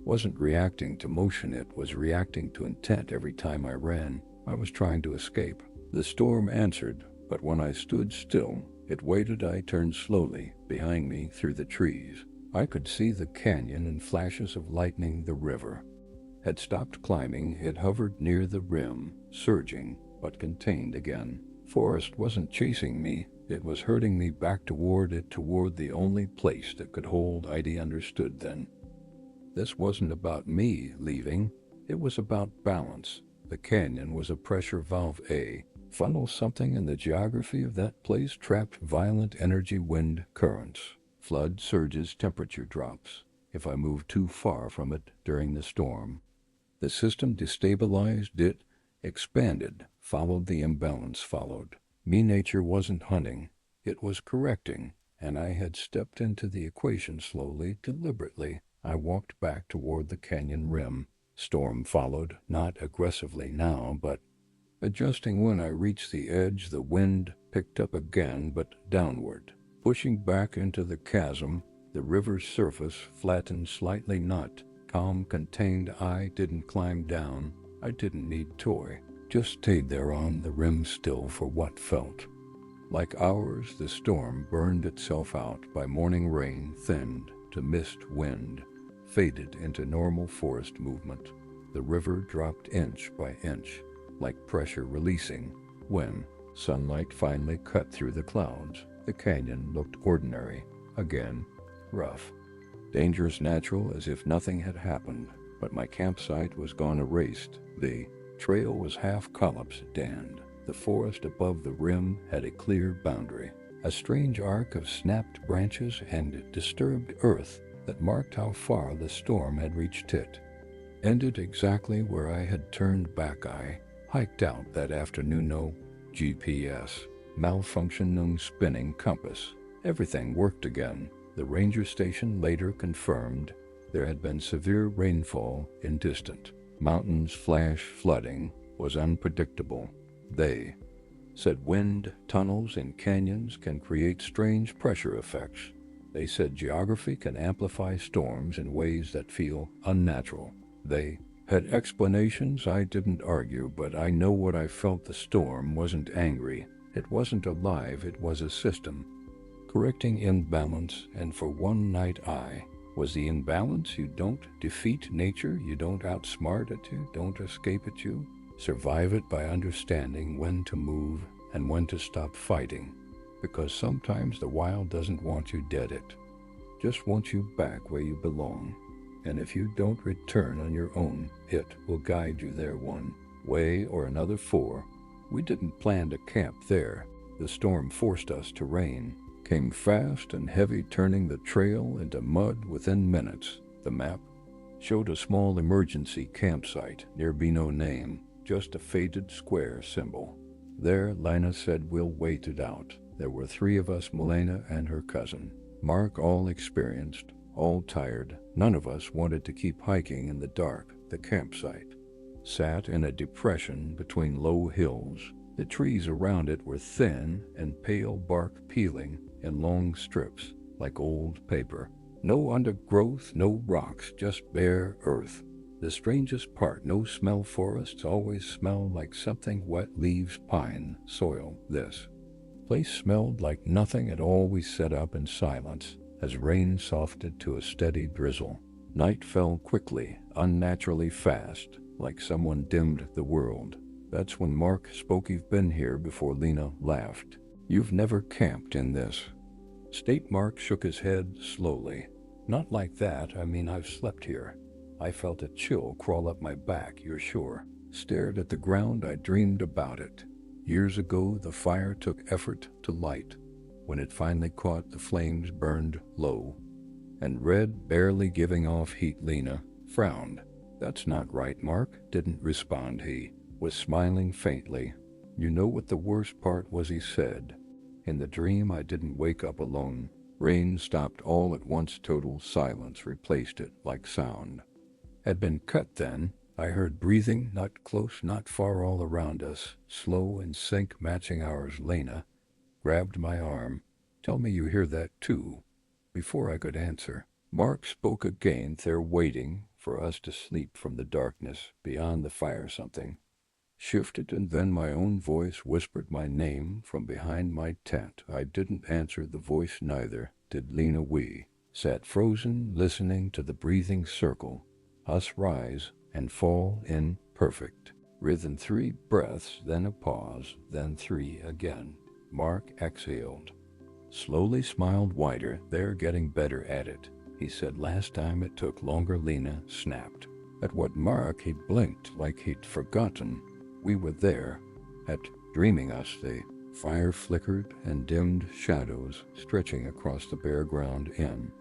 Speaker 2: Wasn't reacting to motion, it was reacting to intent. Every time I ran, I was trying to escape. The storm answered, but when I stood still, it waited. I turned slowly. Behind me, through the trees, I could see the canyon in flashes of lightning. The river had stopped climbing. It hovered near the rim, surging, but contained again. Forest wasn't chasing me. It was herding me back toward it, toward the only place that could hold. I understood then. This wasn't about me leaving. It was about balance. The canyon was a pressure valve, a funnel. Something in the geography of that place trapped violent energy, wind currents, flood surges, temperature drops. If I moved too far from it during the storm, the system destabilized. It expanded, followed. The imbalance followed me. Nature wasn't hunting, it was correcting, and I had stepped into the equation slowly, deliberately. I walked back toward the canyon rim. Storm followed, not aggressively now, but adjusting. When I reached the edge, the wind picked up again, but downward, pushing back into the chasm. The river's surface flattened slightly, not calm, contained. I didn't climb down. I didn't need toy. Just stayed there on the rim, still for what felt like hours. The storm burned itself out. By morning, rain thinned to mist, wind faded into normal forest movement. The river dropped inch by inch, like pressure releasing. When sunlight finally cut through the clouds, the canyon looked ordinary again, rough, dangerous, natural, as if nothing had happened. But my campsite was gone, erased. The trail was half collapsed, and the forest above the rim had a clear boundary, a strange arc of snapped branches and disturbed earth that marked how far the storm had reached. It ended exactly where I had turned back. I hiked out that afternoon. No GPS, malfunction, no spinning compass. Everything worked again. The ranger station later confirmed there had been severe rainfall in distant mountains. Flash flooding was unpredictable. They said wind tunnels in canyons can create strange pressure effects. They said geography can amplify storms in ways that feel unnatural. They had explanations. I didn't argue, but I know what I felt. The storm wasn't angry. It wasn't alive. It was a system correcting imbalance, and for one night I was the imbalance. You don't defeat nature. You don't outsmart it. You don't escape it. You survive it by understanding when to move and when to stop fighting. Because sometimes the wild doesn't want you dead. It just wants you back where you belong. And if you don't return on your own, it will guide you there one way or another. For we didn't plan to camp there. The storm forced us to rain. came fast and heavy, turning the trail into mud within minutes. The map showed a small emergency campsite near be no name, just a faded square symbol. There, Lina said, we'll wait it out. There were 3 of us, Milena and her cousin. Mark, all experienced, all tired. None of us wanted to keep hiking in the dark. The campsite sat in a depression between low hills. The trees around it were thin and pale, bark peeling in long strips like old paper. No undergrowth, no rocks, just bare earth. The strangest part, no smell. Forests always smell like something wet, leaves, pine, soil. This place smelled like nothing at all. We set up in silence as rain softened to a steady drizzle. Night fell quickly, unnaturally fast, like someone dimmed the world. That's when Mark spoke. You've been here before. Lina laughed. You've never camped in this state? Mark shook his head slowly. Not like that. I mean, I've slept here. I felt a chill crawl up my back. You're sure? Stared at the ground. I dreamed about it. Years ago, the fire took effort to light. When it finally caught, the flames burned low and red, barely giving off heat. Lina frowned. That's not right. Mark didn't respond. He was smiling faintly. You know what the worst part was? He said. In the dream, I didn't wake up alone. Rain stopped all at once. Total silence replaced it, like sound had been cut. Then I heard breathing, not close, not far, all around us, slow in sync, matching ours. Lina grabbed my arm. Tell me you hear that too. Before I could answer, Mark spoke again. They're waiting for us to sleep. From the darkness beyond the fire, something shifted, and then my own voice whispered my name from behind my tent. I didn't answer the voice, neither did Lina. We sat frozen, listening to the breathing circle, us rise and fall in perfect rhythm. 3 breaths, then a pause, then 3 again. Mark exhaled, slowly, smiled wider. They're getting better at it, he said. Last time it took longer. Lina snapped. At what? Mark? He blinked like he'd forgotten we were there. At dreaming us. The fire flickered and dimmed, shadows stretching across the bare ground. In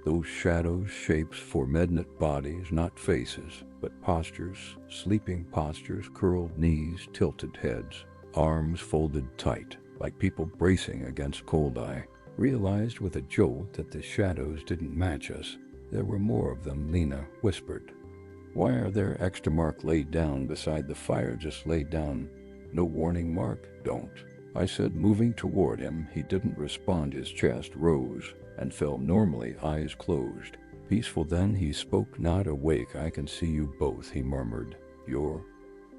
Speaker 2: those shadows, shapes, formidable bodies, not faces, but postures, sleeping postures, curled knees, tilted heads, arms folded tight, like people bracing against cold. I realized with a jolt that the shadows didn't match us. There were more of them. Lina whispered. Why are there extra? Mark laid down beside the fire. Just lay down. No warning? Mark, don't, I said, moving toward him. He didn't respond. His chest rose and fell normally, eyes closed. Peaceful. Then he spoke. Not awake. I can see you both, he murmured. You're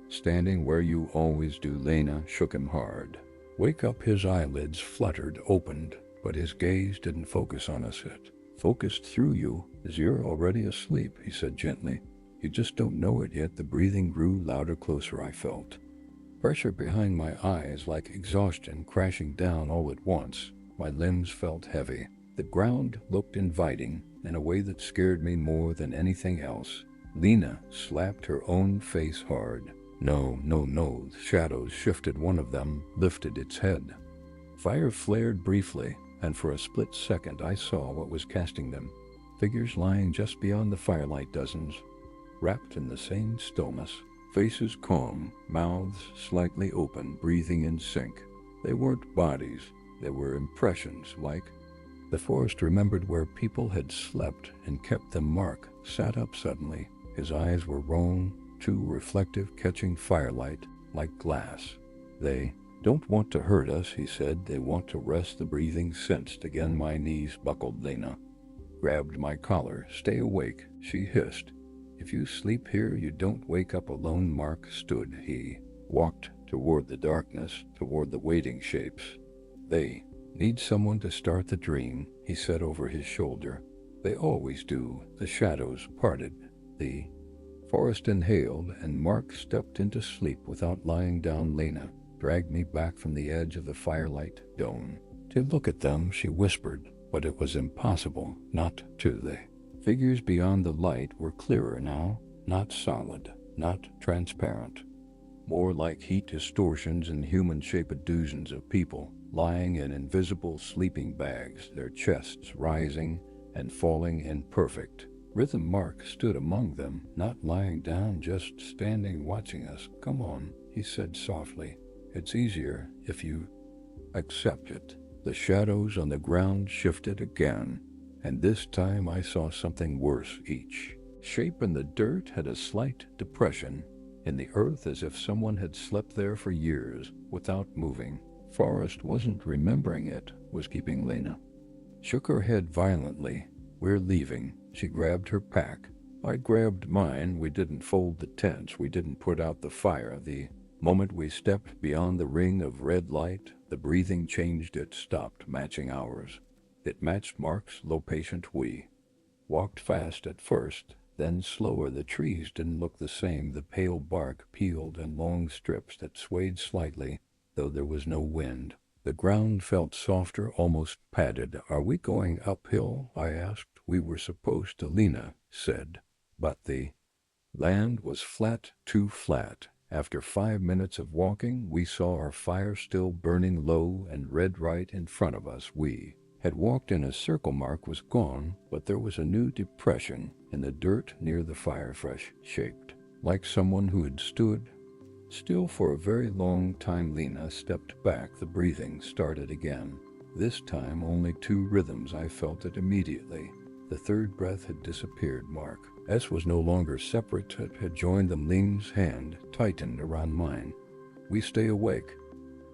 Speaker 2: standing where you always do. Lina shook him hard. Wake up. His eyelids fluttered, opened, but his gaze didn't focus on us. It focused through you, as you're already asleep, he said gently. You just don't know it yet. The breathing grew louder, closer. I felt pressure behind my eyes, like exhaustion crashing down all at once. My limbs felt heavy. The ground looked inviting in a way that scared me more than anything else. Lina slapped her own face hard. No, no, no. The shadows shifted. One of them lifted its head. Fire flared briefly, and for a split second I saw what was casting them. Figures lying just beyond the firelight, dozens, wrapped in the same stillness, faces calm, mouths slightly open, breathing in sync. They weren't bodies, they were impressions, like the forest remembered where people had slept and kept them. Mark sat up suddenly. His eyes were round, too reflective, catching firelight like glass. They don't want to hurt us, he said. They want to rest. The breathing sensed again. My knees buckled. Lina grabbed my collar. Stay awake, she hissed. If you sleep here, you don't wake up alone. Mark stood. He walked toward the darkness, toward the waiting shapes. They need someone to start the dream, he said over his shoulder. They always do. The shadows parted. The forest inhaled, and Mark stepped into sleep without lying down. Lina dragged me back from the edge of the firelight dome. To look at them, she whispered, but it was impossible not to. The figures beyond the light were clearer now, not solid, not transparent. More like heat distortions in human shape. Dozens of people lying in invisible sleeping bags, their chests rising and falling in perfect rhythm. Mark stood among them, not lying down, just standing watching us. "Come on," he said softly. "It's easier if you accept it." The shadows on the ground shifted again, and this time I saw something worse. Each shape in the dirt had a slight depression in the earth, as if someone had slept there for years without moving. Forrest wasn't remembering it, was keeping. Lena shook her head violently. "We're leaving." She grabbed her pack. I grabbed mine. We didn't fold the tents. We didn't put out the fire. The moment we stepped beyond the ring of red light, the breathing changed. It stopped matching ours. It matched Mark's low, patient. We walked fast at first, then slower. The trees didn't look the same. The pale bark peeled in long strips that swayed slightly, though there was no wind. The ground felt softer, almost padded. "Are we going uphill?" I asked. "We were supposed to," Lena said. But the land was flat, too flat. After 5 minutes of walking, we saw our fire still burning low and red right in front of us. We had walked in a circle. Mark was gone, but there was a new depression in the dirt near the fire, fresh shaped, like someone who had stood still for a very long time. Lena stepped back. The breathing started again. This time only 2 rhythms. I felt it immediately. The third breath had disappeared. Mark S was no longer separate. It had joined them. Lena's hand tightened around mine. "We stay awake,"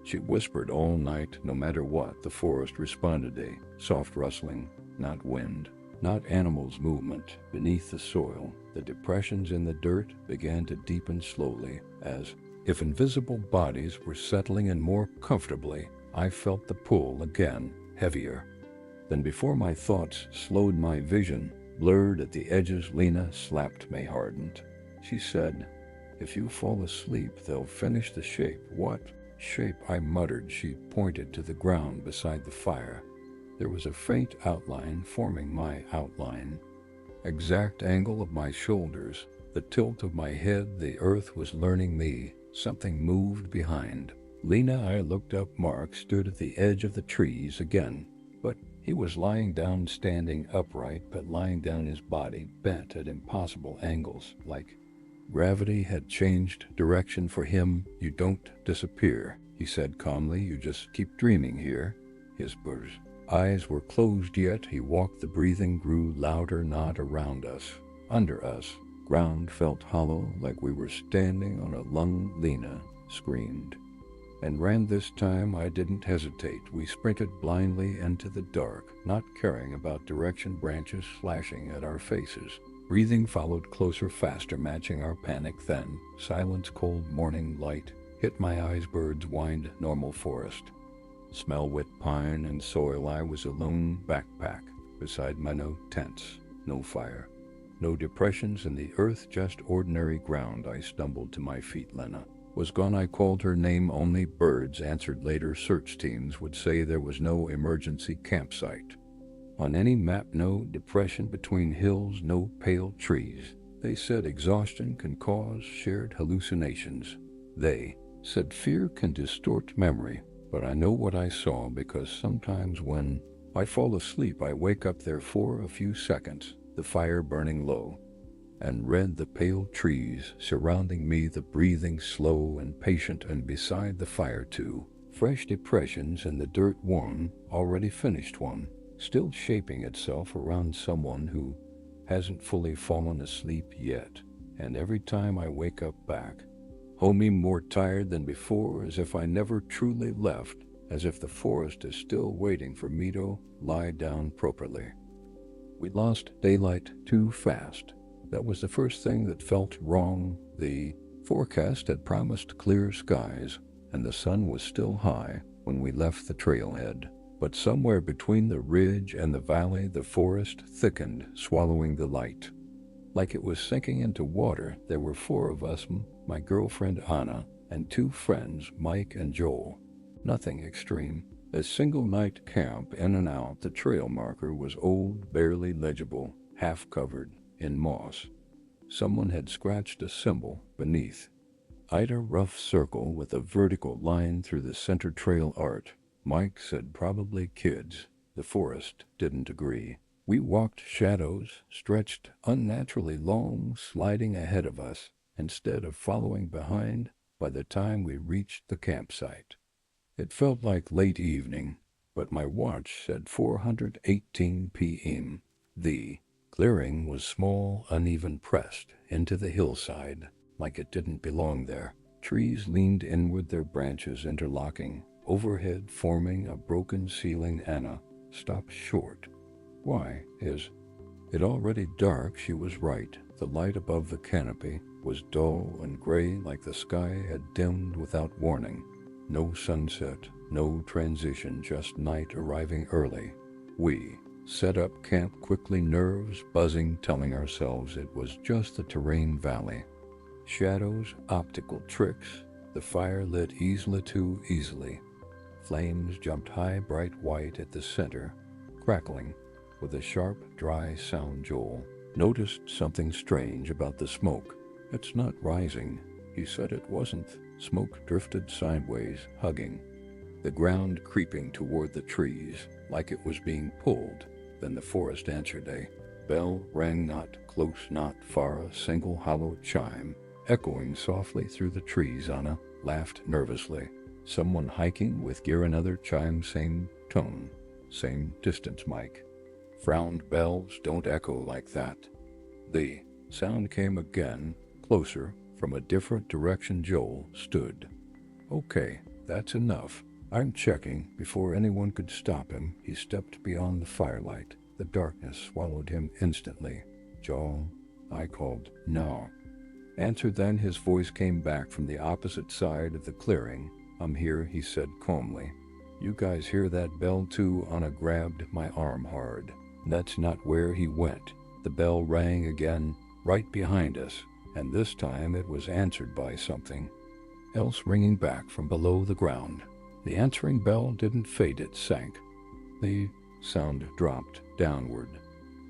Speaker 2: she whispered, "all night, no matter what." The forest responded. A soft rustling, not wind, not animals' movement beneath the soil. The depressions in the dirt began to deepen slowly, as if invisible bodies were settling in more comfortably. I felt the pull again, heavier than before. My thoughts slowed, my vision blurred at the edges. Lena slapped me. "Hardened," she said. "If you fall asleep, they'll finish the shape." "What shape?" I muttered. She pointed to the ground beside the fire. There was a faint outline forming my outline. Exact angle of my shoulders, the tilt of my head. The earth was learning me. Something moved behind Lena. I looked up. Mark stood at the edge of the trees again, but he was lying down, standing upright, but lying down, his body bent at impossible angles, like gravity had changed direction for him. "You don't disappear," he said calmly. "You just keep dreaming here." His eyes were closed, yet he walked. The breathing grew louder, not around us, under us. Ground felt hollow, like we were standing on a lung. Lena screamed and ran. This time I didn't hesitate. We sprinted blindly into the dark, not caring about direction. Branches slashing at our faces. Breathing followed, closer, faster, matching our panic. Then silence. Cold morning light hit my eyes. Birds whined. Normal forest smell, wet pine and soil. I was alone, backpack beside my. No tents, no fire, no depressions in the earth, just ordinary ground. I stumbled to my feet. Lena was gone. I called her name. Only birds answered. Later search teams would say there was no emergency campsite on any map, no depression between hills, no pale trees. They said exhaustion can cause shared hallucinations. They said fear can distort memory. But I know what I saw, because sometimes when I fall asleep, I wake up there for a few seconds, the fire burning low and red, the pale trees surrounding me, the breathing slow and patient, and beside the fire too, fresh depressions in the dirt. One already finished, one still shaping itself around someone who hasn't fully fallen asleep yet. And every time I wake up back home, more tired than before, as if I never truly left, as if the forest is still waiting for me to lie down properly. We lost daylight too fast. That was the first thing that felt wrong. The forecast had promised clear skies, and the sun was still high when we left the trailhead. But somewhere between the ridge and the valley, the forest thickened, swallowing the light. Like it was sinking into water. There were 4 of us, my girlfriend Anna, and 2 friends, Mike and Joel. Nothing extreme. A single night camp, in and out. The trail marker was old, barely legible, half covered in moss. Someone had scratched a symbol beneath. "Ida," rough circle with a vertical line through the center. Trail art. Mike said probably kids. The forest didn't agree. We walked shadows, stretched unnaturally long, sliding ahead of us, instead of following behind by the time we reached the campsite. It felt like late evening, but my watch said 4:18 p.m. The clearing was small, uneven, pressed into the hillside, like it didn't belong there. Trees leaned inward, their branches interlocking, overhead forming a broken ceiling. Anna stopped short. Why, is it already dark? She was right. The light above the canopy was dull and gray, like the sky had dimmed without warning. No sunset, no transition, just night arriving early. We set up camp quickly, nerves buzzing, telling ourselves it was just the terrain valley. Shadows, optical tricks, the fire lit easily too easily. Flames jumped high, bright white at the center, crackling with a sharp, dry sound. Joel noticed something strange about the smoke. It's not rising. He said it wasn't. Smoke drifted sideways, hugging the ground, creeping toward the trees, like it was being pulled. Then the forest answered. A bell rang, not close, not far, a single hollow chime, echoing softly through the trees. Anna laughed nervously. Someone hiking with gear. Another chime, same tone, same distance. Mike frowned. Bells don't echo like that. The sound came again, closer, from a different direction. Joel stood. Okay, that's enough. I'm checking. Before anyone could stop him, he stepped beyond the firelight. The darkness swallowed him instantly. Joel, I called. No. Answer. Then his voice came back from the opposite side of the clearing. I'm here, he said calmly. You guys hear that bell too? Anna grabbed my arm hard. That's not where he went. The bell rang again, right behind us, and this time it was answered by something else ringing back from below the ground. The answering bell didn't fade, it sank. The sound dropped downward,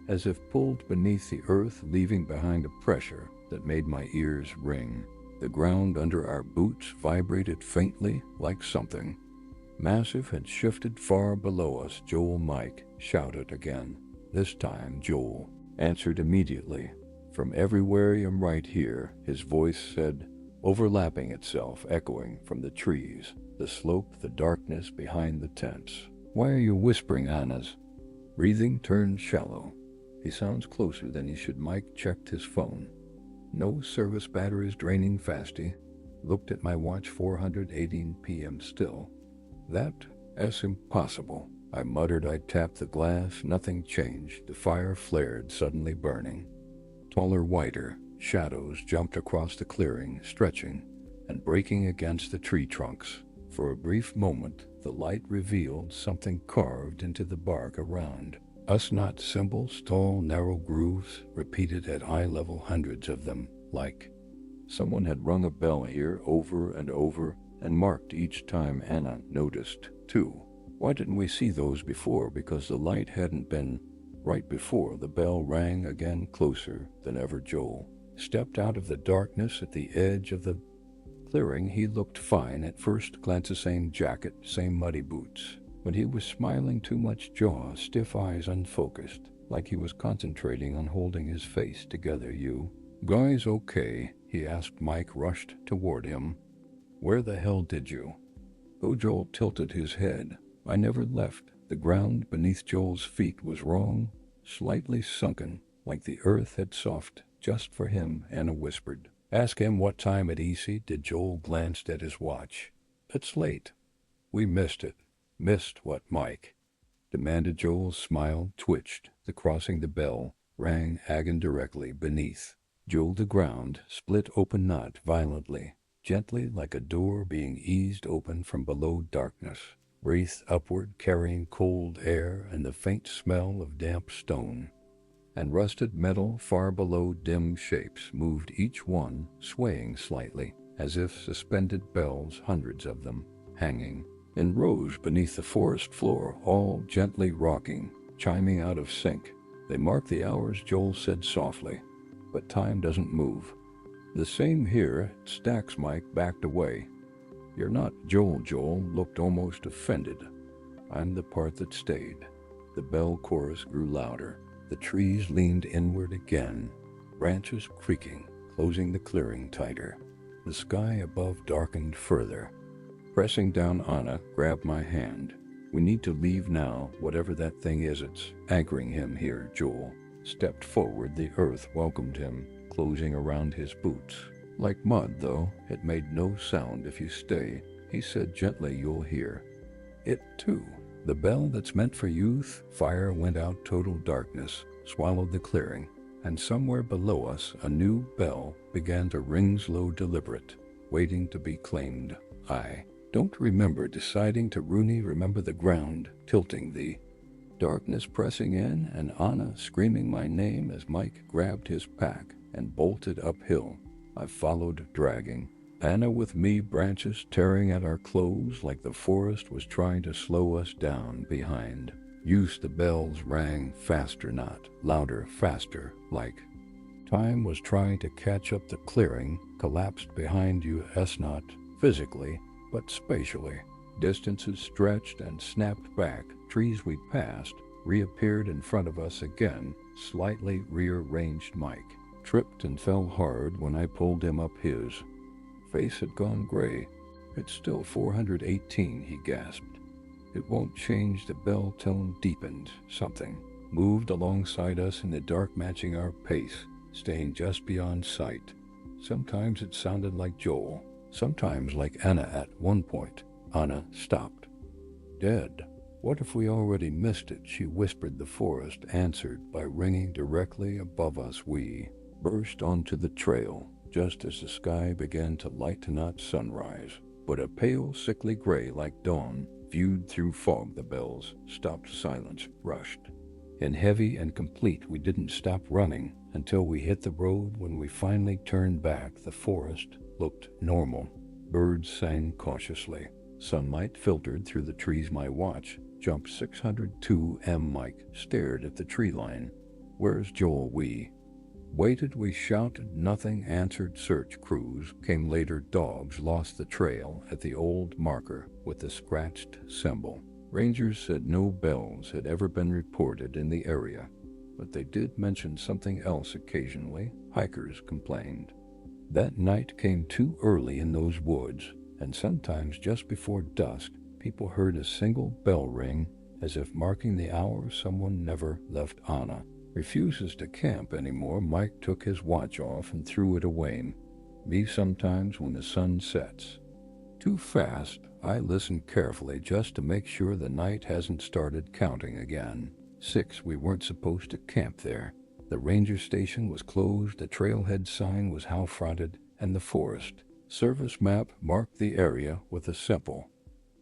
Speaker 2: as if pulled beneath the earth, leaving behind a pressure that made my ears ring. The ground under our boots vibrated faintly, like something massive had shifted far below us. Joel, Mike shouted again. This time Joel answered immediately. From everywhere. I'm right here, his voice said, overlapping itself, echoing from the trees, the slope, the darkness behind the tents. Why are you whispering? Anna's breathing turned shallow. He sounds closer than he should. Mike checked his phone. No service, batteries draining fast. He looked at my watch. 4:18 p.m. still. That's impossible, I muttered. I tapped the glass. Nothing changed. The fire flared, suddenly burning. Taller, whiter shadows jumped across the clearing, stretching and breaking against the tree trunks. For a brief moment, the light revealed something carved into the bark around us. Not symbols, tall, narrow grooves, repeated at eye level, hundreds of them, like someone had rung a bell here over and over and marked each time. Anna noticed, too. Why didn't we see those before? Because the light hadn't been right before. The bell rang again, closer than ever. Joel stepped out of the darkness at the edge of the clearing. He looked fine at first glance, the same jacket, same muddy boots, but he was smiling. Too much jaw, stiff eyes, unfocused, like he was concentrating on holding his face together. You guys okay? He asked. Mike rushed toward him. Where the hell did you go? Joel tilted his head. I never left. The ground beneath Joel's feet was wrong, slightly sunken, like the earth had softened just for him. Anna whispered. Ask him what time it is. Did. Joel glanced at his watch. It's late. We missed it. Missed what? Mike demanded. Joel's smile twitched. The crossing. The bell rang again directly beneath Joel. The ground split open, not violently, gently, like a door being eased open from below. Darkness breathed upward, carrying cold air and the faint smell of damp stone and rusted metal. Far below, dim shapes moved, each one swaying slightly, as if suspended bells, hundreds of them, hanging in rows beneath the forest floor, all gently rocking, chiming out of sync. They mark the hours, Joel said softly, but time doesn't move. The same here. Stacks. Mike backed away. You're not Joel. Joel looked almost offended. I'm the part that stayed. The bell chorus grew louder. The trees leaned inward again, branches creaking, closing the clearing tighter. The sky above darkened further. Pressing down, Anna grabbed my hand. We need to leave now, whatever that thing is. It's anchoring him here. Joel stepped forward. The earth welcomed him, closing around his boots. Like mud, though, it made no sound. If you stay, he said gently, you'll hear it too. The bell that's meant for youth. Fire went out. Total darkness swallowed the clearing, and somewhere below us a new bell began to ring, slow, deliberate, waiting to be claimed. I don't remember deciding to remember the ground tilting, the darkness pressing in, and Anna screaming my name as Mike grabbed his pack and bolted uphill. I followed, dragging Anna with me, branches tearing at our clothes like the forest was trying to slow us down behind. The bells rang faster, not louder, faster, like time was trying to catch up. The clearing collapsed behind us, not physically, but spatially. Distances stretched and snapped back. Trees we passed reappeared in front of us again, slightly rearranged. Mike tripped and fell hard when I pulled him up. His face had gone gray. It's still 418, he gasped. It won't change. The bell tone deepened. Something moved alongside us in the dark, matching our pace, staying just beyond sight. Sometimes it sounded like Joel, sometimes like Anna. At one point, Anna stopped. Dead. What if we already missed it? She whispered. The forest answered by ringing directly above us. We burst onto the trail just as the sky began to lighten. Not sunrise, but a pale, sickly gray like dawn viewed through fog. The bells stopped. Silence rushed in, heavy and complete. We didn't stop running until we hit the road. When we finally turned back, the forest looked normal. Birds sang cautiously. Sunlight filtered through the trees. My watch jumped 602 m. Mike stared at the tree line. Where's Joel? We waited. We shouted. Nothing answered. Search crews came later. Dogs lost the trail at the old marker with the scratched symbol. Rangers said no bells had ever been reported in the area, but they did mention something else occasionally. Hikers complained. That night came too early in those woods, and sometimes just before dusk, people heard a single bell ring, as if marking the hour. Someone never left. Anna refuses to camp anymore. Mike took his watch off and threw it away. Me sometimes when the sun sets too fast. I listen carefully just to make sure the night hasn't started counting again. 6. We weren't supposed to camp there. The ranger station was closed. The trailhead sign was half-fronted, and the forest service map marked the area with a simple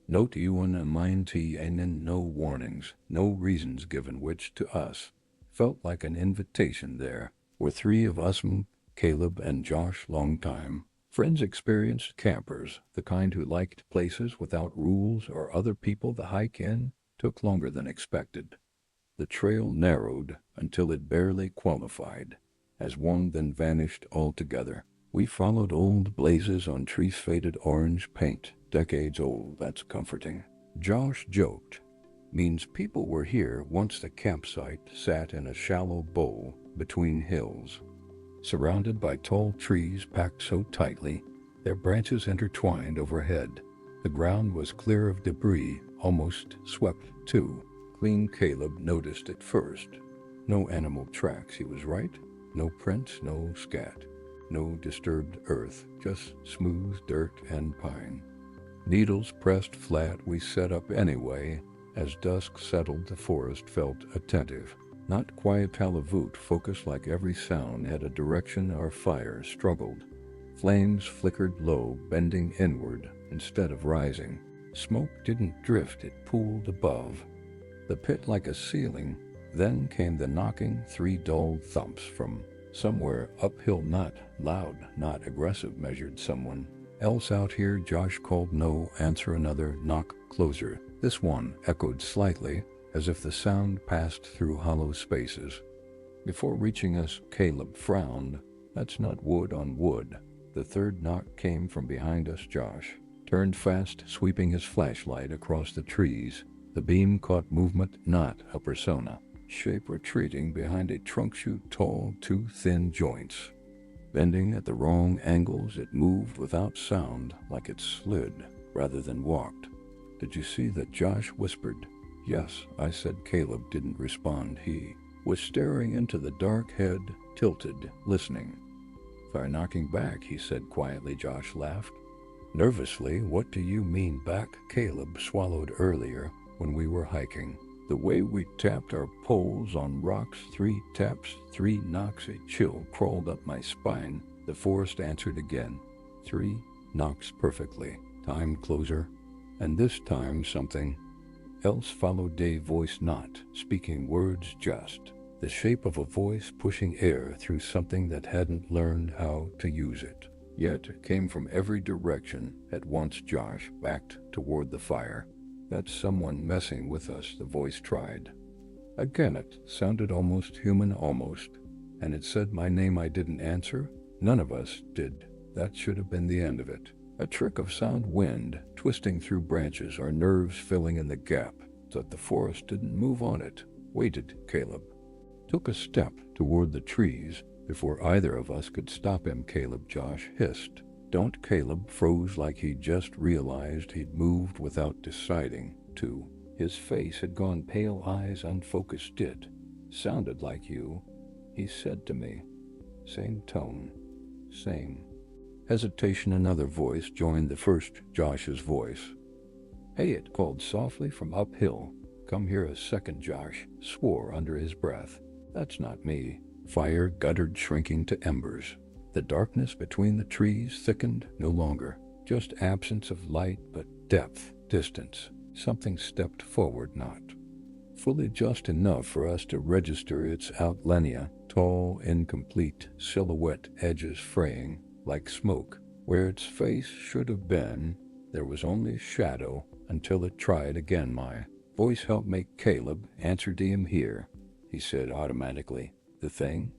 Speaker 2: note, and no warnings, no reasons given, which to us felt like an invitation. There were 3 of us, Caleb and Josh, longtime friends, experienced campers, the kind who liked places without rules or other people. The hike in took longer than expected. The trail narrowed until it barely qualified as one, then vanished altogether. We followed old blazes on trees, faded orange paint, decades old. That's comforting. Josh joked. Means people were here once. The campsite sat in a shallow bowl between hills, surrounded by tall trees packed so tightly their branches intertwined overhead. The ground was clear of debris, almost swept too clean. Caleb noticed it first. No animal tracks. He was right. No prints, no scat, no disturbed earth, just smooth dirt and pine. Needles pressed flat. We set up anyway. As dusk settled, the forest felt attentive. Not quiet. Talavut focused like every sound had a direction. Our fire struggled. Flames flickered low, bending inward instead of rising. Smoke didn't drift, it pooled above the pit like a ceiling. Then came the knocking, 3 dull thumps from somewhere uphill. Not loud, not aggressive. Measured. Someone else out here? Josh called. No answer. Another knock, closer. This one echoed slightly, as if the sound passed through hollow spaces. Before reaching us, Caleb frowned. That's not wood on wood. The third knock came from behind us. Josh turned fast, sweeping his flashlight across the trees. The beam caught movement, not a persona. Shape retreating behind a trunk chute tall, two thin joints. Bending at the wrong angles, it moved without sound, like it slid rather than walked. "Did you see that?" Josh whispered. "Yes," I said. Caleb didn't respond. He was staring into the dark, head tilted, listening. "Try knocking back," he said quietly. Josh laughed. Nervously, "What do you mean back?" Caleb swallowed. "Earlier, when we were hiking, the way we tapped our poles on rocks, 3 taps, 3 knocks." A chill crawled up my spine. The forest answered again. 3 knocks perfectly, timed closer. And this time something else followed. A voice, not speaking words, just the shape of a voice pushing air through something that hadn't learned how to use it. Yet it came from every direction at once. Josh backed toward the fire. "That's someone messing with us," the voice tried. Again it sounded almost human, almost. And it said my name. I didn't answer. None of us did. That should have been the end of it. A trick of sound, wind twisting through branches, our nerves filling in the gap, that the forest didn't move on it. Waited. Caleb took a step toward the trees before either of us could stop him. "Caleb," Josh hissed. "Don't." Caleb froze like he just realized he'd moved without deciding to. His face had gone pale, eyes unfocused. "It sounded like you," he said to me. Same tone, same hesitation. Another voice joined the first, Josh's voice. "Hey," it called softly from uphill. "Come here a second." Josh swore under his breath. "That's not me." Fire guttered, shrinking to embers. The darkness between the trees thickened, no longer just absence of light, but depth, distance. Something stepped forward, not fully, just enough for us to register its outlinea, tall, incomplete silhouette, edges fraying like smoke. Where its face should have been, there was only shadow, until it tried again. My voice helped make Caleb answer. "Do you hear?" he said automatically. The thing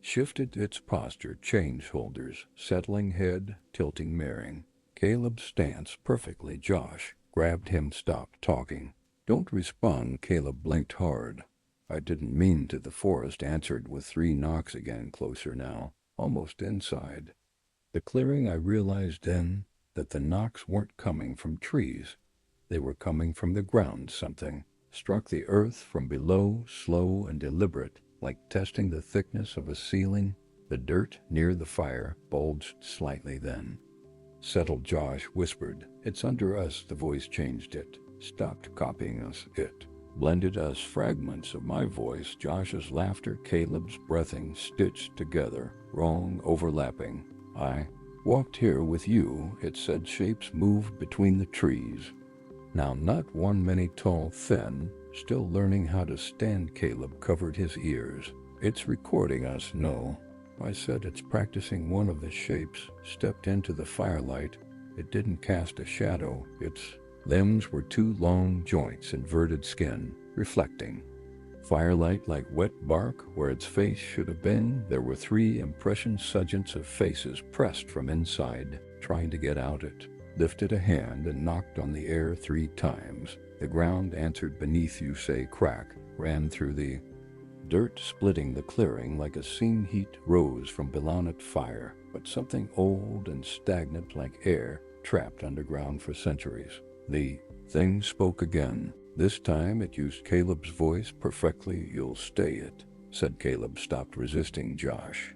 Speaker 2: shifted its posture, change shoulders, settling head, tilting, mirroring Caleb's stance perfectly. Josh grabbed him. "Stop talking. Don't respond." Caleb blinked hard. "I didn't mean to." The forest answered with 3 knocks again, closer now, almost inside the clearing. I realized then that the knocks weren't coming from trees. They were coming from the ground. Something struck the earth from below, slow and deliberate, like testing the thickness of a ceiling. The dirt near the fire bulged slightly, then settled. Josh whispered, "It's under us." The voice changed. It stopped copying us. It blended us. Fragments of my voice, Josh's laughter, Caleb's breathing, stitched together, wrong, overlapping. "I walked here with you," it said. Shapes moved between the trees. Now not one, many, tall, thin, still learning how to stand. Caleb covered his ears. "It's recording us." "No," I said. "It's practicing." One of the shapes stepped into the firelight. It didn't cast a shadow. Its limbs were 2 long joints, inverted skin, reflecting firelight like wet bark. Where its face should have been, there were 3 impression suggestions of faces pressed from inside, trying to get out. It lifted a hand and knocked on the air 3 times. The ground answered beneath you. Say, crack ran through the dirt, splitting the clearing like a scene. Heat rose from below it, fire, but something old and stagnant, like air trapped underground for centuries. The thing spoke again. This time it used Caleb's voice perfectly. "You'll stay," it said. Caleb stopped resisting. Josh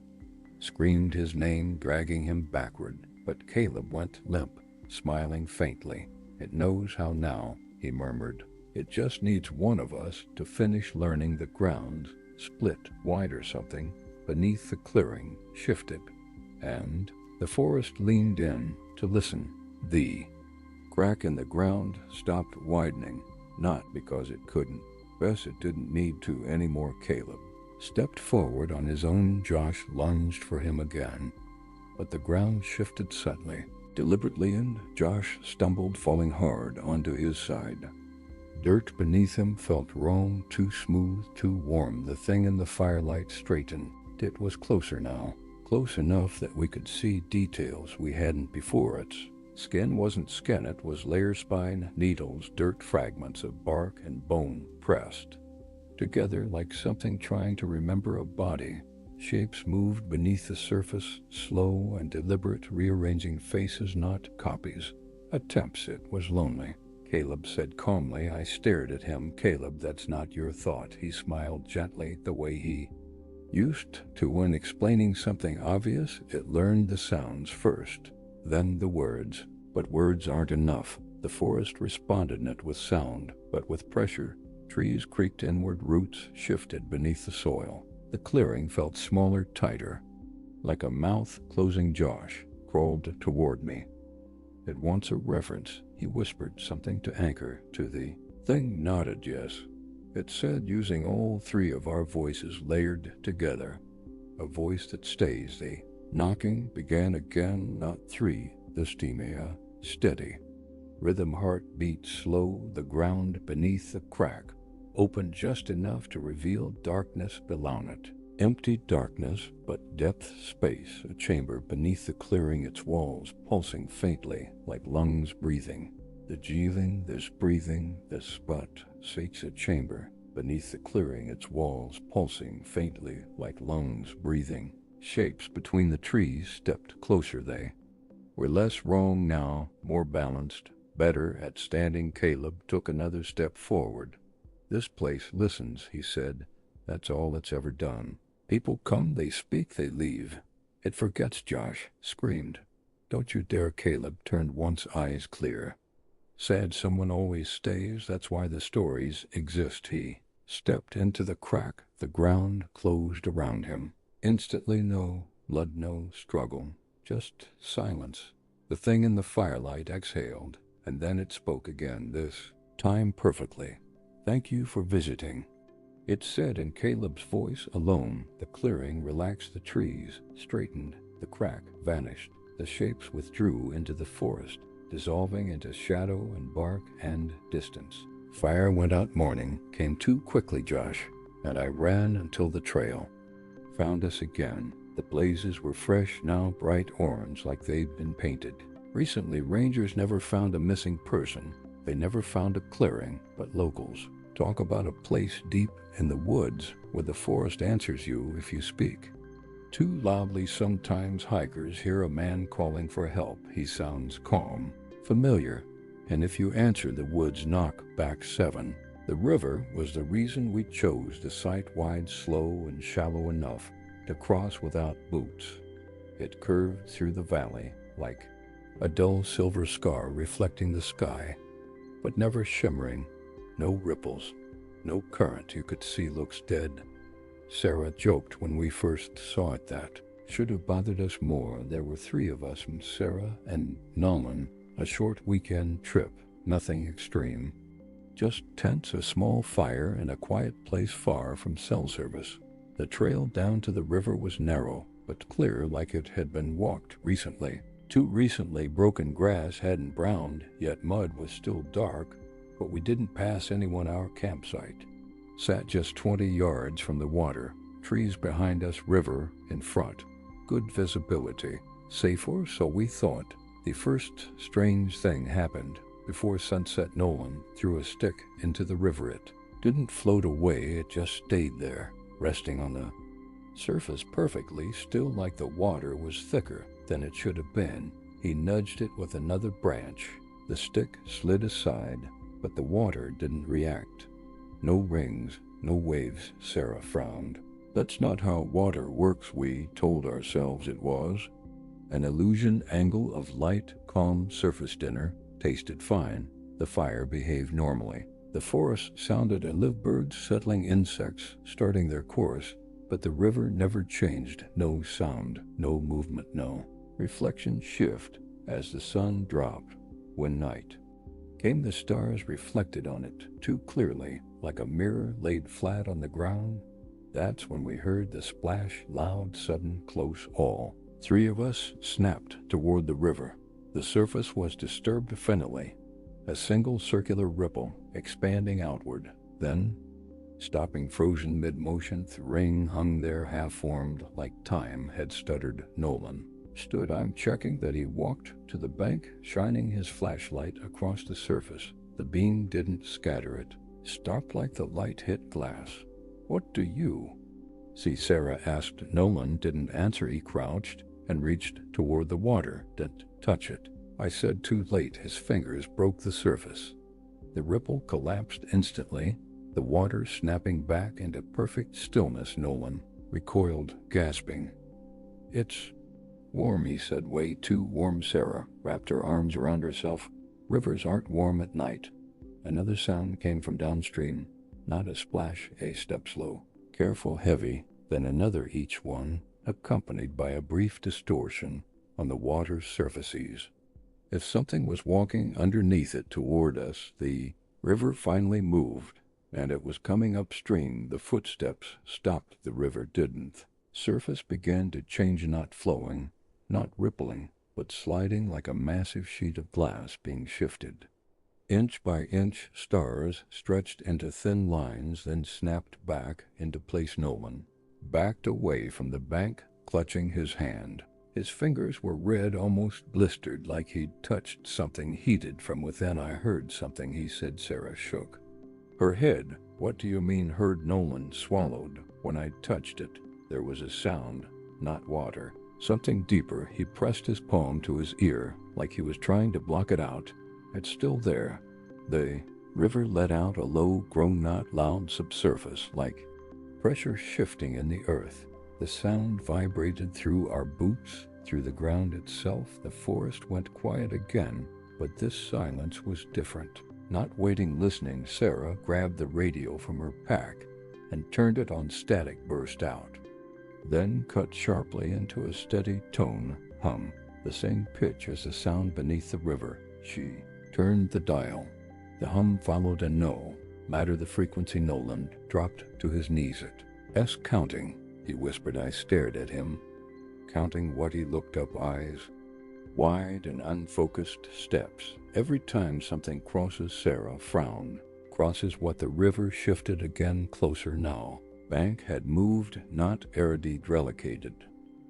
Speaker 2: screamed his name, dragging him backward, but Caleb went limp, smiling faintly. "It knows how now," he murmured. "It just needs one of us to finish learning." The ground split wider. Something beneath the clearing shifted, and the forest leaned in to listen. The crack in the ground stopped widening, not because it couldn't. Bess, it didn't need to anymore. Caleb stepped forward on his own. Josh lunged for him again, but the ground shifted suddenly, deliberately, and Josh stumbled, falling hard onto his side. Dirt beneath him felt wrong, too smooth, too warm. The thing in the firelight straightened. It was closer now, close enough that we could see details we hadn't before. Its Skin wasn't skin, it was layer spine, needles, dirt fragments of bark and bone pressed together like something trying to remember a body. Shapes moved beneath the surface, slow and deliberate, rearranging faces, not copies. Attempts. It was lonely. Caleb said calmly. I stared at him. Caleb, that's not your thought. He smiled gently, the way he used to when explaining something obvious. It learned the sounds first, then the words. But words aren't enough. The forest responded with sound, but with pressure. Trees creaked inward, roots shifted beneath the soil. The clearing felt smaller, tighter. Like a mouth closing. Josh crawled toward me. It wants a reference. He whispered something to anchor to the thing. Nodded yes. It said, using all three of our voices layered together. A voice that stays. The knocking began again, not three, the steamy, steady rhythm. Heartbeat slow. The ground beneath the crack opened just enough to reveal darkness below it. Empty darkness, but depth, space, a chamber beneath the clearing, its walls pulsing faintly, like lungs breathing. The jeeling, this breathing, this spot, seeks a chamber beneath the clearing, its walls pulsing faintly, like lungs breathing. Shapes between the trees stepped closer. They were less wrong now, more balanced, better at standing. Caleb took another step forward. This place listens, he said. That's all it's ever done. People come, they speak, they leave. It forgets. Josh screamed. Don't you dare. Caleb turned once, eyes clear. Said someone always stays, that's why the stories exist. He stepped into the crack. The ground closed around him. Instantly, no blood, no struggle, just silence. The thing in the firelight exhaled, and then it spoke again, this time perfectly. Thank you for visiting. It said in Caleb's voice alone. The clearing relaxed, the trees straightened, the crack vanished, the shapes withdrew into the forest, dissolving into shadow and bark and distance. Fire went out. Morning came too quickly, Josh, and I ran until the trail found us again. The blazes were fresh now, bright orange, like they'd been painted. Recently, rangers never found a missing person. They never found a clearing, but locals talk about a place deep in the woods where the forest answers you if you speak. Too loudly sometimes. Hikers hear a man calling for help. He sounds calm, familiar, and if you answer, the woods knock back 7. The river was the reason we chose the site, wide, slow, and shallow enough to cross without boots. It curved through the valley like a dull silver scar reflecting the sky, but never shimmering. No ripples, no current you could see. Looks dead. Sarah joked when we first saw it. That should have bothered us more. There were 3 of us, from Sarah and Nolan. A short weekend trip, nothing extreme. Just tents, a small fire, and a quiet place far from cell service. The trail down to the river was narrow, but clear, like it had been walked recently. Too recently. Broken grass hadn't browned, yet mud was still dark, but we didn't pass anyone. Our campsite sat just 20 yards from the water. Trees behind us, river in front. Good visibility. Safer, so we thought. The first strange thing happened. Before sunset, Nolan threw a stick into the river. It didn't float away, it just stayed there, resting on the surface perfectly still, like the water was thicker than it should have been. He nudged it with another branch. The stick slid aside, but the water didn't react. No rings, no waves. Sarah frowned. That's not how water works, we told ourselves it was. An illusion. Angle of light, calm surface. Dinner tasted fine. The fire behaved normally. The forest sounded a live, birds settling, insects starting their course, but the river never changed. No sound, no movement, no reflection shift. As the sun dropped, when night came, the stars reflected on it too clearly, like a mirror laid flat on the ground. That's when we heard the splash, loud, sudden, close. All 3 of us snapped toward the river. The surface was disturbed faintly, a single circular ripple expanding outward, then stopping, frozen mid-motion. The ring hung there, half-formed, like time had stuttered. Nolan stood. I'm checking that he walked to the bank, shining his flashlight across the surface. The beam didn't scatter it. Stopped like the light hit glass. What do you see? Sarah asked. Nolan didn't answer. He crouched and reached toward the water. Didn't touch it. I said too late. His fingers broke the surface. The ripple collapsed instantly, the water snapping back into perfect stillness. Nolan recoiled, gasping. It's warm, he said. Way too warm. Sarah wrapped her arms around herself. Rivers aren't warm at night. Another sound came from downstream. Not a splash, a step slow, careful, heavy, then another, each one accompanied by a brief distortion on the water's surfaces. If something was walking underneath it toward us, the river finally moved, and it was coming upstream. The footsteps stopped. The river didn't. Surface began to change, not flowing, not rippling, but sliding like a massive sheet of glass being shifted. Inch by inch, stars stretched into thin lines, then snapped back into place. Nolan backed away from the bank, clutching his hand. His fingers were red, almost blistered, like he'd touched something heated from within. I heard something, he said. Sarah shook her head. What do you mean, heard? Nolan swallowed. When I touched it, there was a sound, not water. Something deeper. He pressed his palm to his ear, like he was trying to block it out. It's still there. The river let out a low groan, not loud, subsurface, like pressure shifting in the earth. The sound vibrated through our boots, through the ground itself. The forest went quiet again, but this silence was different. Not waiting, listening, Sarah grabbed the radio from her pack and turned it on. Static burst out, then cut sharply into a steady tone hum, the same pitch as the sound beneath the river. She turned the dial. The hum followed, and no matter the frequency. Nolan dropped to his knees. It's counting, he whispered. I stared at him. Counting what? He looked up, eyes wide and unfocused. Steps. Every time something crosses. Sarah frowned. Crosses what? The river shifted again, closer now. Bank had moved, not arided, relocated.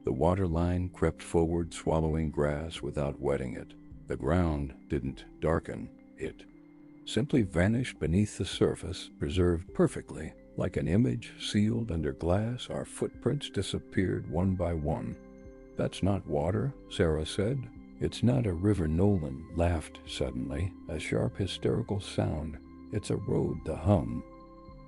Speaker 2: The water line crept forward, swallowing grass without wetting it. The ground didn't darken. It simply vanished beneath the surface, preserved perfectly, like an image sealed under glass. Our footprints disappeared one by one. That's not water, Sarah said. It's not a river. Nolan laughed suddenly, a sharp, hysterical sound. It's a road. The hum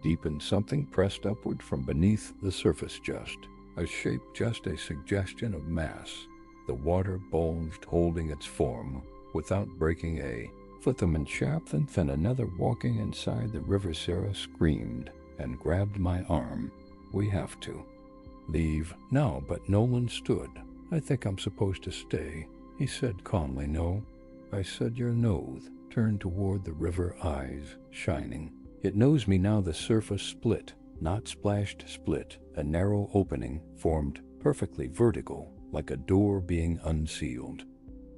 Speaker 2: deepened. Something pressed upward from beneath the surface, just a shape, just a suggestion of mass. The water bulged, holding its form without breaking. A footman sharp, then another, walking inside the river. Sarah screamed and grabbed my arm. We have to leave now. But Nolan stood. I think I'm supposed to stay, he said calmly. No, I said. Your nose turned toward the river, eyes shining. It knows me now. The surface split, not splashed, split. A narrow opening formed, perfectly vertical, like a door being unsealed.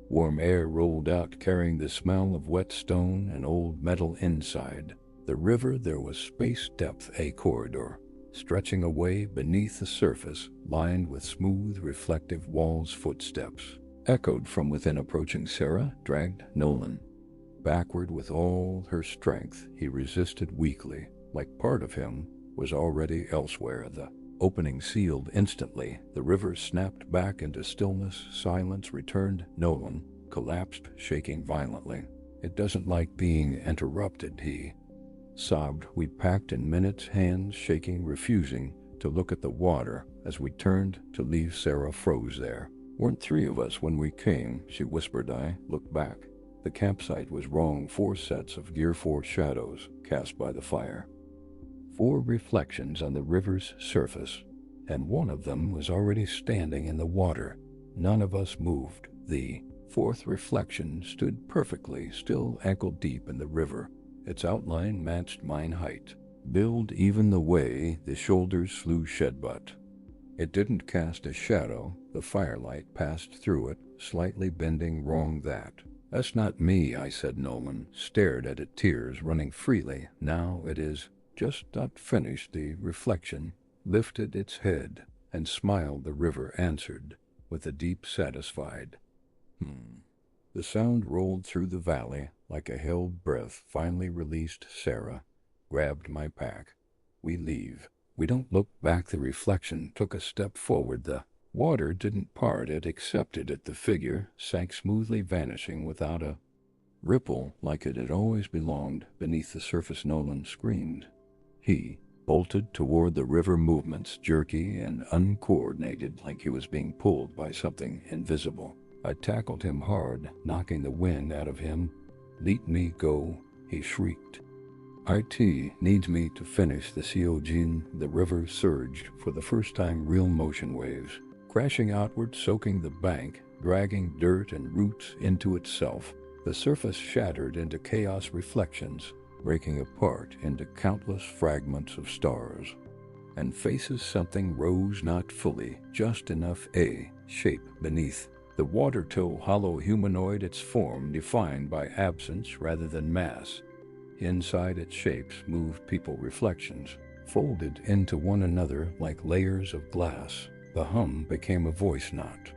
Speaker 2: Warm air rolled out, carrying the smell of wet stone and old metal inside. The river, there was space, depth, a corridor stretching away beneath the surface, lined with smooth, reflective walls. Footsteps echoed from within, approaching. Sarah dragged Nolan backward with all her strength. He resisted weakly, like part of him was already elsewhere. The opening sealed instantly. The river snapped back into stillness. Silence returned. Nolan collapsed, shaking violently. It doesn't like being interrupted, he sobbed. We packed in minutes, hands shaking, refusing to look at the water. As we turned to leave, Sarah froze there. Weren't three of us when we came, she whispered. I looked back. The campsite was wrong. 4 sets of gear, 4 shadows cast by the fire. 4 reflections on the river's surface, and one of them was already standing in the water. None of us moved. The 4th reflection stood perfectly still, ankle deep in the river. Its outline matched mine height, build even the way the shoulders slew Shedbutt. It didn't cast a shadow. The firelight passed through it, slightly bending. Wrong. That's not me, I said. Nolan stared at it, tears running freely. Now it is just not finished. The reflection lifted its head and smiled. The river answered with a deep, satisfied The sound rolled through the valley like a held breath. Finally released Sarah, grabbed my pack. We leave. We don't look back. The reflection took a step forward. The water didn't part. It accepted it. The figure sank smoothly, vanishing without a ripple, like it had always belonged beneath the surface. Nolan screamed. He bolted toward the river, movements jerky and uncoordinated, like he was being pulled by something invisible. I tackled him hard, knocking the wind out of him. "Let me go," he shrieked. "IT needs me to finish the COG." The river surged for the first time, real motion waves, crashing outward, soaking the bank, dragging dirt and roots into itself. The surface shattered into chaos reflections, breaking apart into countless fragments of stars and faces. Something rose, not fully, just enough, a shape beneath the water, toe, hollow, humanoid, its form defined by absence rather than mass. Inside its shapes moved people, reflections, folded into one another like layers of glass. The hum became a voice, not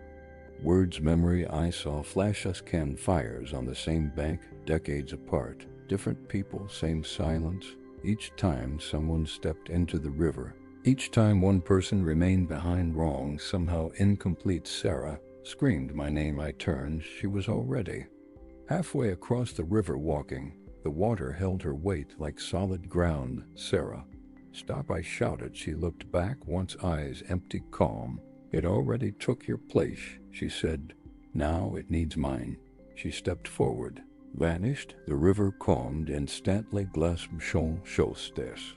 Speaker 2: words. Memory. I saw flash us campfires on the same bank, decades apart. Different people, same silence. Each time someone stepped into the river, each time one person remained behind, wrong, somehow incomplete. Sarah screamed my name. I turned. She was already halfway across the river, walking. The water held her weight like solid ground. "Sarah, stop," I shouted. She looked back, once eyes empty, calm. "It already took your place," she said. "Now it needs mine." She stepped forward, vanished. The river calmed instantly. Glass shostes.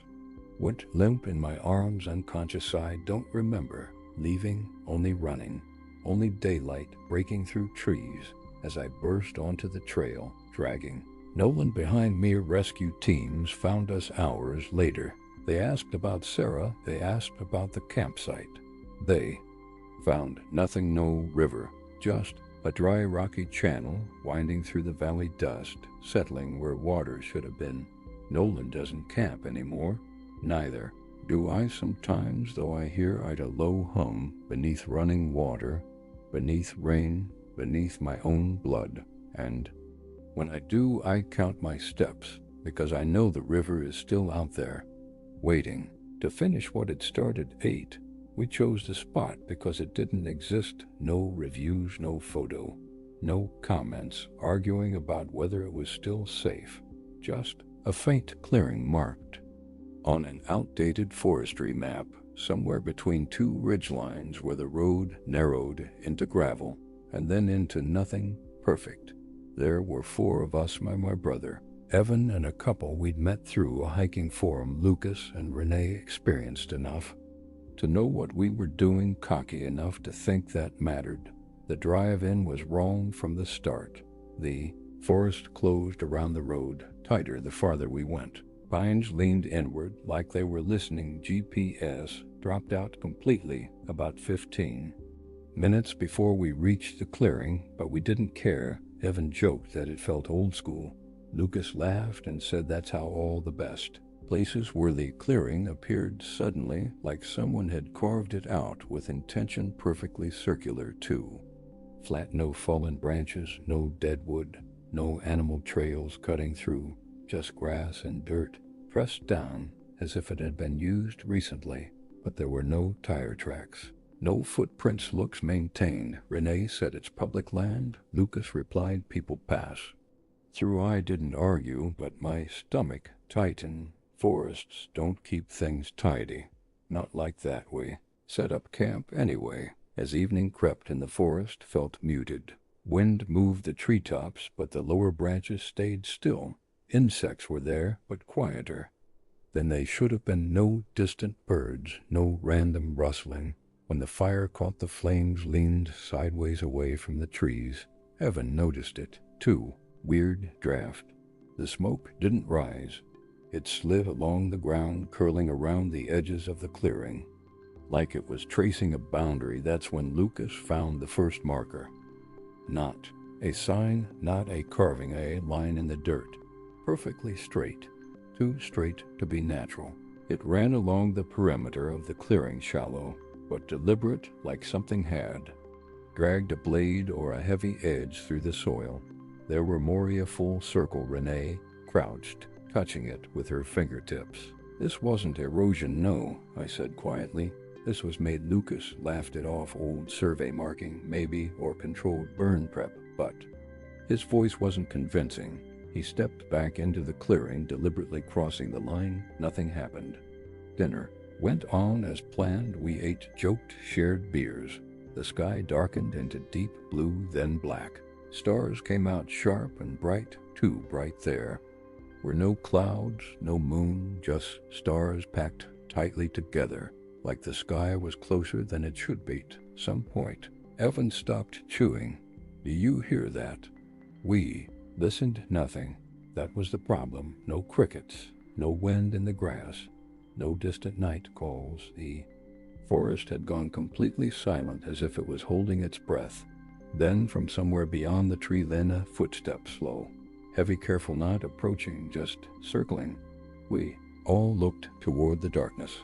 Speaker 2: Went limp in my arms, unconscious. I don't remember leaving, only running. Only daylight breaking through trees as I burst onto the trail, dragging Nolan behind me. Rescue teams found us hours later. They asked about Sarah. They asked about the campsite. They found nothing. No river, just a dry, rocky channel winding through the valley. Dust settling where water should have been. Nolan doesn't camp anymore. Neither do I sometimes, though I hear it, a low hum beneath running water, beneath rain, beneath my own blood. And when I do, I count my steps, because I know the river is still out there, waiting to finish what it started. 8. We chose the spot because it didn't exist. No reviews, no photo, no comments arguing about whether it was still safe. Just a faint clearing marked on an outdated forestry map, somewhere between two ridgelines where the road narrowed into gravel and then into nothing. Perfect. There were 4 of us, my brother, Evan, and a couple we'd met through a hiking forum. Lucas and Renee, experienced enough to know what we were doing, cocky enough to think that mattered. The drive-in was wrong from the start. The forest closed around the road, tighter the farther we went. Pines leaned inward like they were listening. GPS dropped out completely about 15 minutes before we reached the clearing, but we didn't care. Evan joked that it felt old school. Lucas laughed and said that's how all the best places were. The clearing appeared suddenly, like someone had carved it out with intention, perfectly circular too. Flat, no fallen branches, no dead wood, no animal trails cutting through, just grass and dirt, pressed down as if it had been used recently. But there were no tire tracks, no footprints. Looks maintained. Renee said it's public land. Lucas replied people pass through. I didn't argue, but my stomach tightened. Forests don't keep things tidy. Not like that. We set up camp anyway. As evening crept in, the forest felt muted. Wind moved the treetops, but the lower branches stayed still. Insects were there, but quieter than they should have been. No distant birds, no random rustling. When the fire caught the flames, leaned sideways away from the trees. Evan noticed it, too. Weird draft. The smoke didn't rise. It slid along the ground, curling around the edges of the clearing, like it was tracing a boundary. That's when Lucas found the first marker. Not a sign, not a carving, a line in the dirt. Perfectly straight. Too straight to be natural. It ran along the perimeter of the clearing, shallow, but deliberate, like something had dragged a blade or a heavy edge through the soil. There were Moria full circle Renee, crouched, touching it with her fingertips. This wasn't erosion, no, I said quietly. This was made. Lucas laughed it off. Old survey marking, maybe, or controlled burn prep, but his voice wasn't convincing. He stepped back into the clearing, deliberately crossing the line. Nothing happened. Dinner went on as planned. We ate, joked, shared beers. The sky darkened into deep blue, then black. Stars came out sharp and bright, too bright there. Were no clouds, no moon, just stars packed tightly together, like the sky was closer than it should be. At some point, Evan stopped chewing. "Do you hear that?" We listened. Nothing. That was the problem. No crickets, no wind in the grass, no distant night calls. The forest had gone completely silent, as if it was holding its breath. Then, from somewhere beyond the tree, Lena, footsteps slow. Heavy, careful, not approaching, just circling. We all looked toward the darkness.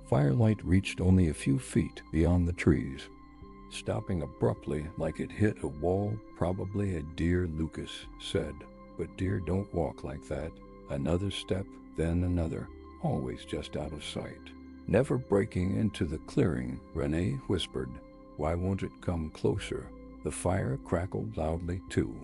Speaker 2: Firelight reached only a few feet beyond the trees, stopping abruptly like it hit a wall. Probably a deer, Lucas said. But deer don't walk like that. Another step, then another, always just out of sight. Never breaking into the clearing, Renee whispered, "Why won't it come closer?" The fire crackled loudly too.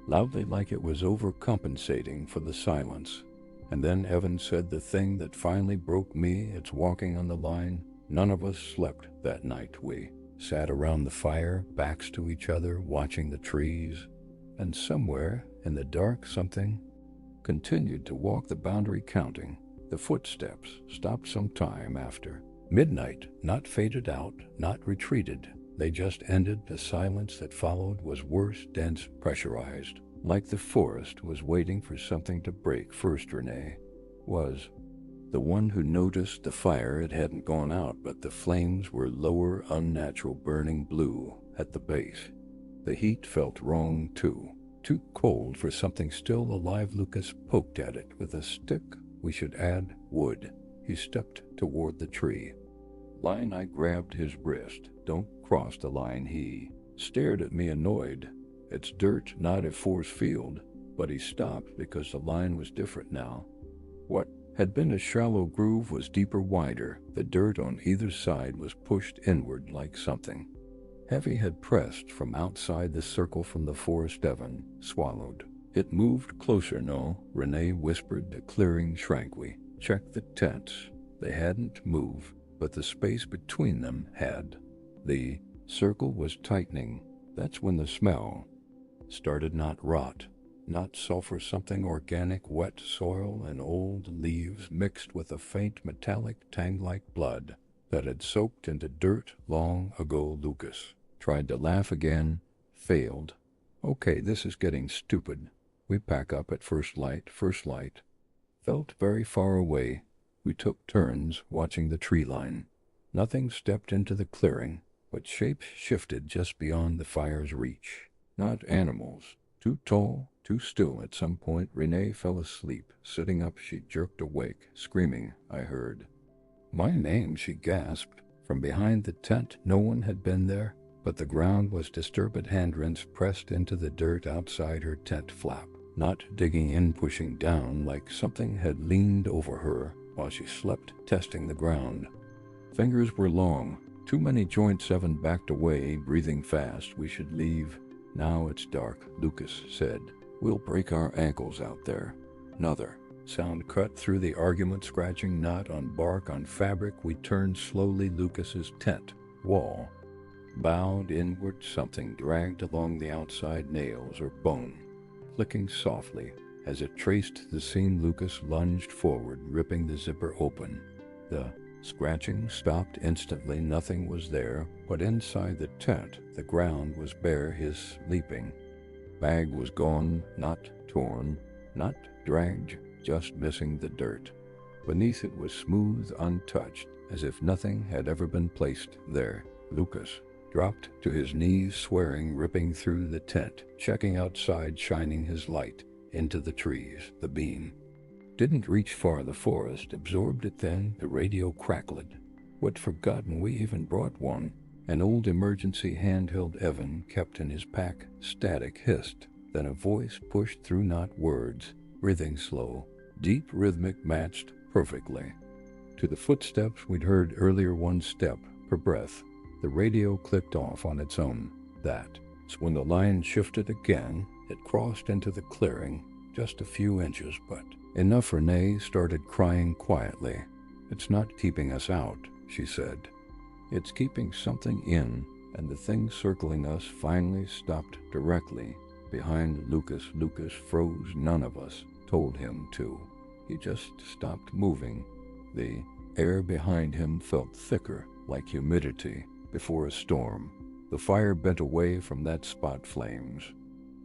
Speaker 2: Loudly, like it was overcompensating for the silence. And then Evan said the thing that finally broke me. It's walking on the line. None of us slept that night. We sat around the fire, backs to each other, watching the trees. And somewhere in the dark, something continued to walk the boundary, counting. The footsteps stopped some time after midnight, not faded out, not retreated. They just ended. The silence that followed was worse, dense, pressurized, like the forest was waiting for something to break. First, Renee was the one who noticed the fire. It hadn't gone out, but the flames were lower, unnatural, burning blue at the base. The heat felt wrong too cold for something still alive. Lucas poked at it with a stick. We should add wood. He stepped toward the tree line. I grabbed his wrist. "Don't cross the line." He stared at me, annoyed. "It's dirt, not a force field." But he stopped because the line was different now. What had been a shallow groove was deeper, wider. The dirt on either side was pushed inward like something heavy had pressed from outside the circle from the forest. Evan swallowed. "It moved closer." "No," Renee whispered. The clearing shrank. We checked the tents. They hadn't moved, but the space between them had. The circle was tightening. That's when the smell started. Not rot, not sulfur, something organic. Wet soil and old leaves mixed with a faint metallic tang like blood that had soaked into dirt long ago. Lucas tried to laugh again, failed. "Okay, this is getting stupid. We pack up at first light." First light felt very far away. We took turns watching the tree line. Nothing stepped into the clearing, but shapes shifted just beyond the fire's reach. Not animals. Too tall, too still. At some point, Renee fell asleep. Sitting up, she jerked awake, screaming. I heard my name, she gasped. From behind the tent, no one had been there, but the ground was disturbed. Handprints pressed into the dirt outside her tent flap. Not digging in, pushing down, like something had leaned over her while she slept, testing the ground. Fingers were long, too many joints. Evan backed away, breathing fast. "We should leave. Now it's dark," Lucas said. "We'll break our ankles out there." Another sound cut through the argument, scratching, not on bark, on fabric. We turned slowly. Lucas's tent wall bowed inward. Something dragged along the outside, nails or bone, clicking softly. As it traced the scene, Lucas lunged forward, ripping the zipper open. The scratching stopped instantly. Nothing was there, but inside the tent, the ground was bare. His sleeping bag was gone, not torn, not dragged, just missing the dirt. Beneath it was smooth, untouched, as if nothing had ever been placed there. Lucas dropped to his knees, swearing, ripping through the tent, checking outside, shining his light into the trees. The beam didn't reach far. The forest absorbed it. Then the radio crackled. We'd forgotten we even brought one. An old emergency handheld Evan kept in his pack static hissed. Then a voice pushed through, not words, breathing slow, deep, rhythmic, matched perfectly to the footsteps we'd heard earlier, one step per breath. The radio clicked off on its own. That's when the line shifted again. It crossed into the clearing, just a few inches, but enough. Renee started crying quietly. "It's not keeping us out," she said. "It's keeping something in," and the thing circling us finally stopped directly behind Lucas. Lucas froze. None of us told him to. He just stopped moving. The air behind him felt thicker, like humidity before a storm. The fire bent away from that spot, flames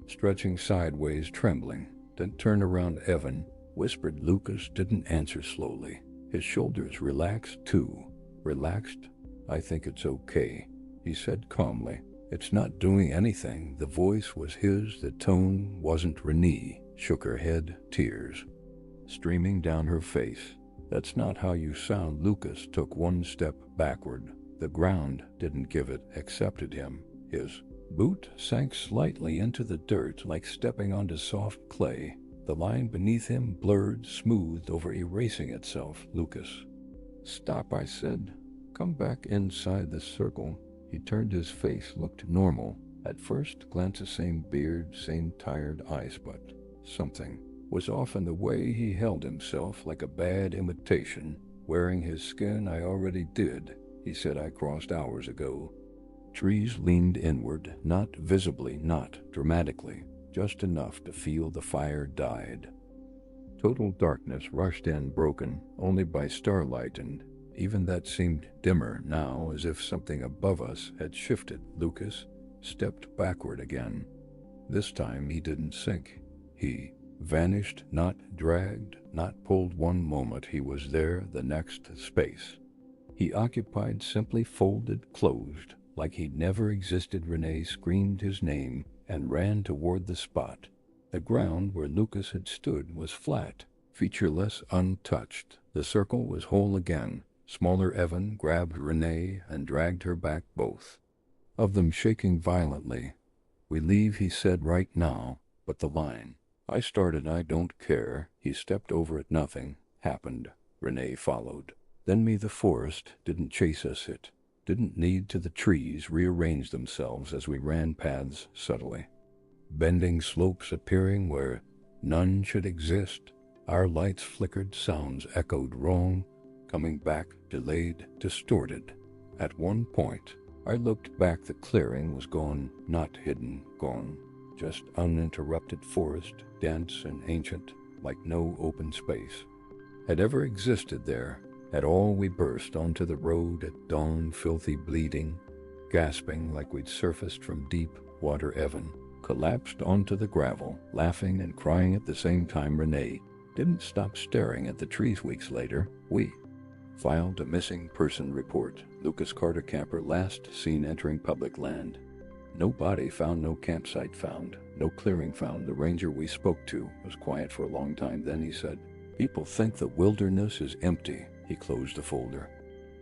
Speaker 2: stretching sideways, trembling. "Then turn around, Evan," whispered Lucas. Didn't answer. Slowly his shoulders relaxed too. "Relaxed? I think it's okay," he said calmly. "It's not doing anything." The voice was his, the tone wasn't. Renee shook her head, tears streaming down her face. "That's not how you sound." Lucas took one step backward. The ground didn't give it, accepted him. His boot sank slightly into the dirt, like stepping onto soft clay. The line beneath him blurred, smoothed over, erasing itself. "Lucas, stop," I said. "Come back inside the circle." He turned. His face looked normal. At first glance, the same beard, same tired eyes, but something was off in the way he held himself, like a bad imitation. "Wearing his skin I already did," he said. "I crossed hours ago." Trees leaned inward, not visibly, not dramatically, just enough to feel the fire died. Total darkness rushed in, broken only by starlight, and even that seemed dimmer now, as if something above us had shifted. Lucas stepped backward again. This time he didn't sink. He vanished, not dragged, not pulled. One moment he was there, the next space he occupied simply folded, closed, like he'd never existed. Renee screamed his name and ran toward the spot. The ground where Lucas had stood was flat, featureless, untouched. The circle was whole again. Smaller Evan grabbed Renee and dragged her back, both of them shaking violently. "We leave," he said, "right now." "But the line," I started. "I don't care." He stepped over it. Nothing happened. Renee followed. Then me. The forest didn't chase us. It didn't need to. The trees rearranged themselves as we ran, paths subtly bending, slopes appearing where none should exist. Our lights flickered, sounds echoed wrong, coming back, delayed, distorted. At one point, I looked back. The clearing was gone, not hidden, gone. Just uninterrupted forest, dense and ancient, like no open space had ever existed there at all. We burst onto the road at dawn, filthy, bleeding, gasping like we'd surfaced from deep water. Evan collapsed onto the gravel, laughing and crying at the same time. Renee didn't stop staring at the trees. Weeks later, we filed a missing person report. Lucas Carter, camper, last seen entering public land. No body found, no campsite found, no clearing found. The ranger we spoke to was quiet for a long time. Then he said, "People think the wilderness is empty." He closed the folder.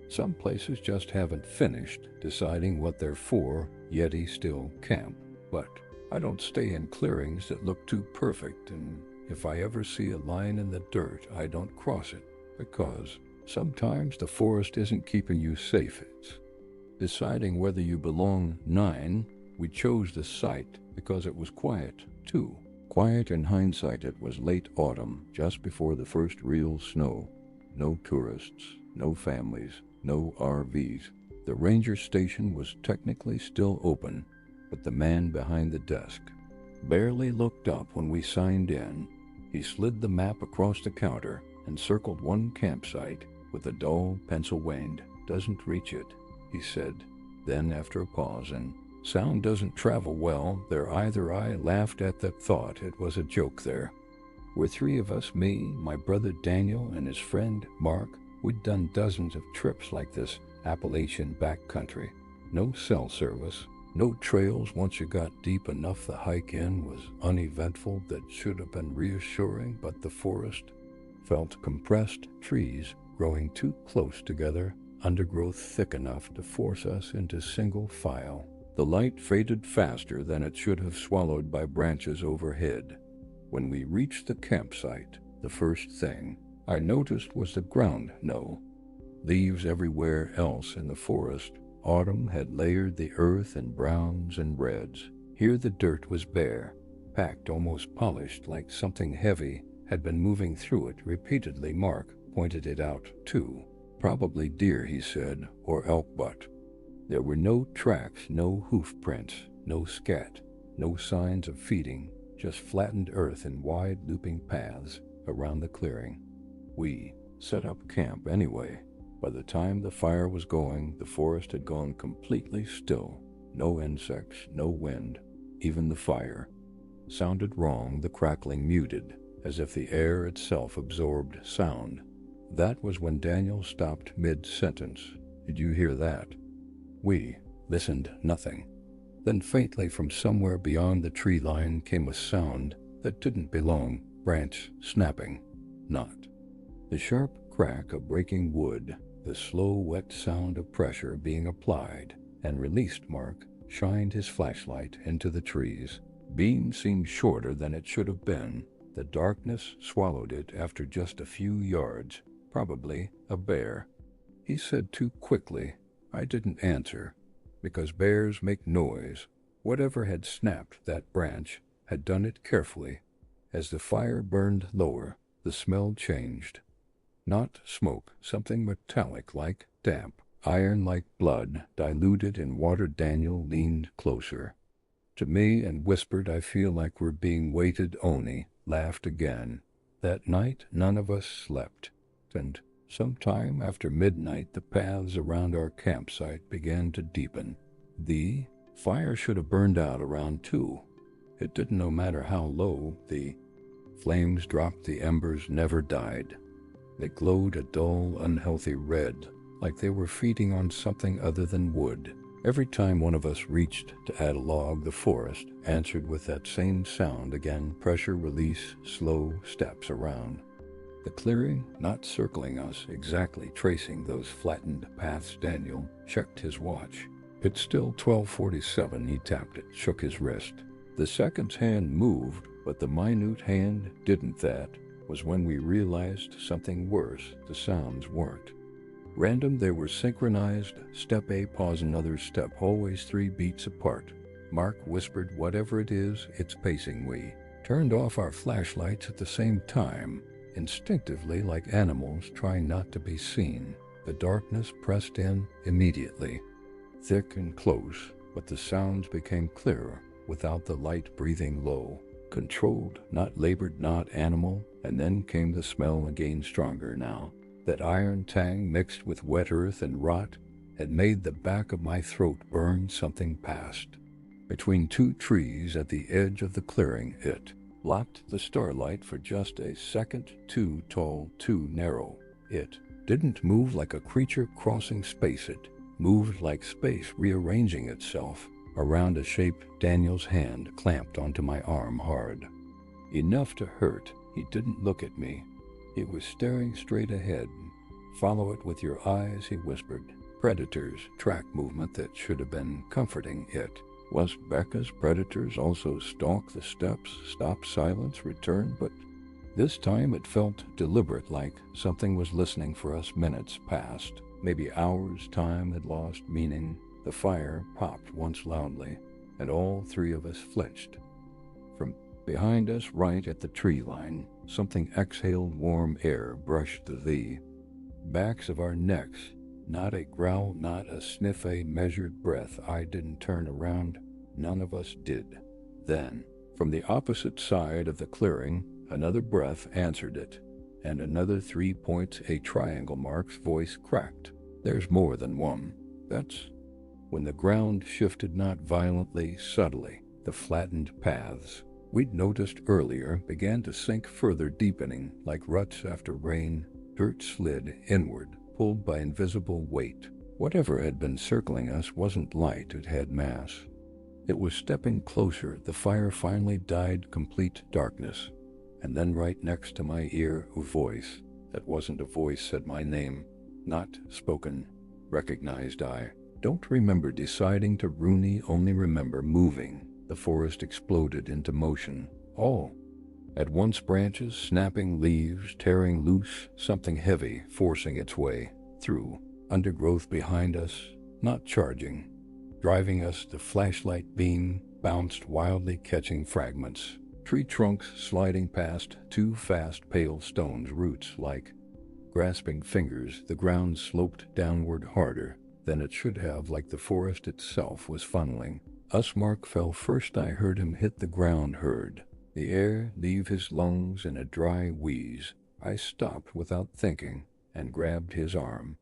Speaker 2: "Some places just haven't finished deciding what they're for, yet he still camp. But I don't stay in clearings that look too perfect, and if I ever see a line in the dirt, I don't cross it, because sometimes the forest isn't keeping you safe, it's deciding whether you belong." 9. We chose the site because it was quiet, too. Quiet. In hindsight, it was late autumn, just before the first real snow. No tourists, no families, no RVs. The ranger station was technically still open, but the man behind the desk barely looked up when we signed in. He slid the map across the counter and circled one campsite with a dull pencil. "Waned. Doesn't reach it," he said. Then, after a pause, "and sound doesn't travel well there either." I laughed at that thought. It was a joke there. We're 3 of us, me, my brother Daniel, and his friend Mark. We'd done dozens of trips like this Appalachian backcountry. No cell service, no trails. Once you got deep enough, the hike in was uneventful. That should have been reassuring, but the forest felt compressed, trees growing too close together, undergrowth thick enough to force us into single file. The light faded faster than it should have, swallowed by branches overhead. When we reached the campsite, the first thing I noticed was the ground. No leaves everywhere else in the forest. Autumn had layered the earth in browns and reds. Here the dirt was bare, packed, almost polished, like something heavy had been moving through it repeatedly. Mark pointed it out too. Probably deer, he said, or elk butt. There were no tracks, no hoof prints, no scat, no signs of feeding, just flattened earth and wide looping paths around the clearing. We set up camp anyway. By the time the fire was going, the forest had gone completely still. No insects, no wind. Even the fire sounded wrong, the crackling muted, as if the air itself absorbed sound. That was when Daniel stopped mid-sentence. Did you hear that? We listened. Nothing. Then faintly from somewhere beyond the tree line came a sound that didn't belong. Branch snapping. Not. The sharp crack of breaking wood, the slow, wet sound of pressure being applied and released. Mark shined his flashlight into the trees. Beam seemed shorter than it should have been. The darkness swallowed it after just a few yards. Probably a bear. He said too quickly. I didn't answer, because bears make noise. Whatever had snapped that branch had done it carefully. As the fire burned lower, the smell changed. Not smoke, something metallic, like damp, iron, like blood, diluted in water. Daniel leaned closer to me and whispered, I feel like we're being waited. Oni laughed again. That night none of us slept, and sometime after midnight the paths around our campsite began to deepen. The fire should have burned out around 2. It didn't, no matter how low the flames dropped. The embers never died. They glowed a dull, unhealthy red, like they were feeding on something other than wood. Every time one of us reached to add a log, the forest answered with that same sound again. Pressure, release, slow steps around the clearing, not circling us exactly, tracing those flattened paths. Daniel checked his watch. It's still 12:47. He tapped it, shook his wrist. The second's hand moved, but the minute hand didn't. That was when we realized something worse. The sounds weren't random, they were synchronized. Step A, pause, another step, always 3 beats apart. Mark whispered, whatever it is, it's pacing. We turned off our flashlights at the same time, instinctively, like animals trying not to be seen. The darkness pressed in immediately, thick and close, but the sounds became clearer without the light, breathing low, controlled, not labored, not animal. And then came the smell again, stronger now. That iron tang mixed with wet earth and rot had made the back of my throat burn. Something passed between 2 trees at the edge of the clearing. It blocked the starlight for just a second. Too tall, too narrow. It didn't move like a creature crossing space. It moved like space rearranging itself around a shape. Daniel's hand clamped onto my arm hard, enough to hurt. He didn't look at me. He was staring straight ahead. Follow it with your eyes, he whispered. Predators, track movement that should have been comforting. It was Becca's predators also stalk the steps, stop, silence, return, but this time it felt deliberate, like something was listening for us. Minutes passed, maybe hours. Time had lost meaning. The fire popped once loudly, and all 3 of us flinched. From behind us, right at the tree line, something exhaled. Warm air brushed the backs of our necks. Not a growl, not a sniff, a measured breath. I didn't turn around. None of us did. Then, from the opposite side of the clearing, another breath answered it, and another 3 points. A triangle. Mark's voice cracked. There's more than one. That's when the ground shifted, not violently, subtly. The flattened paths we'd noticed earlier began to sink further, deepening like ruts after rain. Dirt slid inward, pulled by invisible weight. Whatever had been circling us wasn't light, it had mass. It was stepping closer. The fire finally died. Complete darkness. And then right next to my ear, a voice that wasn't a voice said my name, not spoken, recognized I. Don't remember deciding to Rooney, only remember moving. The forest exploded into motion. All at once, branches snapping, leaves tearing loose, something heavy forcing its way through undergrowth behind us, not charging, driving us. The flashlight beam bounced wildly, catching fragments. Tree trunks sliding past, too fast, pale stones, roots like grasping fingers. The ground sloped downward harder than it should have, like the forest itself was funneling us. Mark fell first. I heard him hit the ground, heard the air leave his lungs in a dry wheeze. I stopped without thinking and grabbed his arm.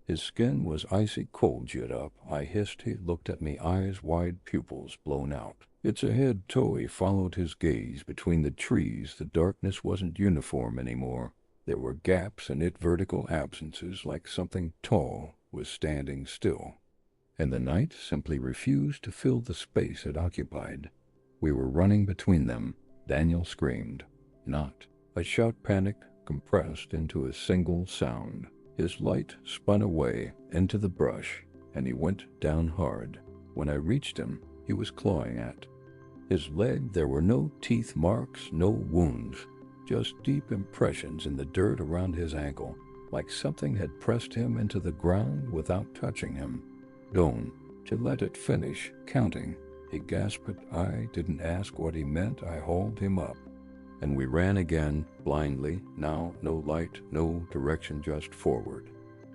Speaker 2: His skin was icy cold. "Get up," I hissed. He looked at me, eyes wide, pupils blown out. "It's ahead, Toey." Followed his gaze between the trees. The darkness wasn't uniform anymore. There were gaps in it, vertical absences, like something tall was standing still, and the night simply refused to fill the space it occupied. We were running between them. Daniel screamed. Not a shout, panicked, compressed into a single sound. His light spun away into the brush, and he went down hard. When I reached him, he was clawing at his leg. There were no teeth marks, no wounds, just deep impressions in the dirt around his ankle, like something had pressed him into the ground without touching him. "Don't to let it finish counting," he gasped. I didn't ask what he meant. I hauled him up, and we ran again, blindly. Now no light, no direction, just forward.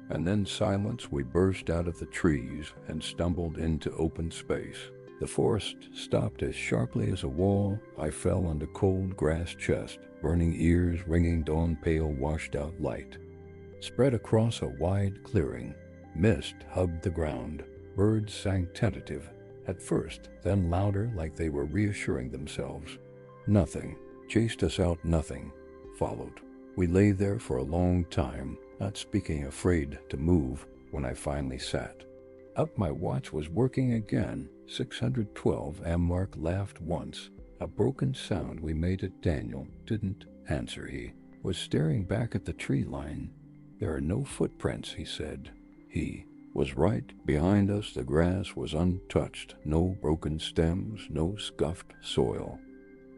Speaker 2: And then silence. We burst out of the trees and stumbled into open space. The forest stopped as sharply as a wall. I fell onto cold grass, chest burning, ears ringing. Dawn, pale, washed out light spread across a wide clearing. Mist hugged the ground. Birds sang tentative at first, then louder, like they were reassuring themselves. Nothing chased us out, nothing followed. We lay there for a long time, not speaking, afraid to move. When I finally sat up, my watch was working again. 612 am. Mark laughed once, a broken sound we made it. Daniel didn't answer. He was staring back at the tree line. "There are no footprints," he said. He was right. Behind us, the grass was untouched. No broken stems, no scuffed soil.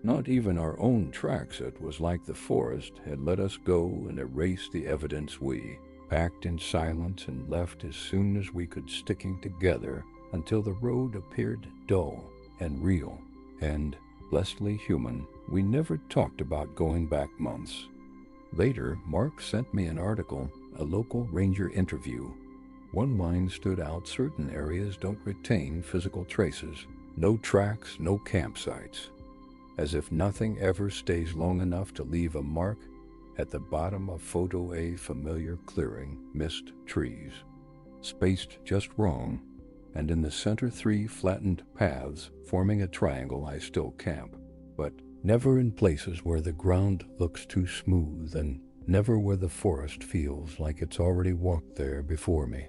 Speaker 2: Not even our own tracks. It was like the forest had let us go and erased the evidence. We packed in silence and left as soon as we could, sticking together until the road appeared dull and real and blessedly human. We never talked about going back. Months later, Mark sent me an article, a local ranger interview. One line stood out: certain areas don't retain physical traces. No tracks, no campsites. As if nothing ever stays long enough to leave a mark. At the bottom of photo, a familiar clearing, missed trees, spaced just wrong, and in the center 3 flattened paths forming a triangle. I still camp, but never in places where the ground looks too smooth, and never where the forest feels like it's already walked there before me.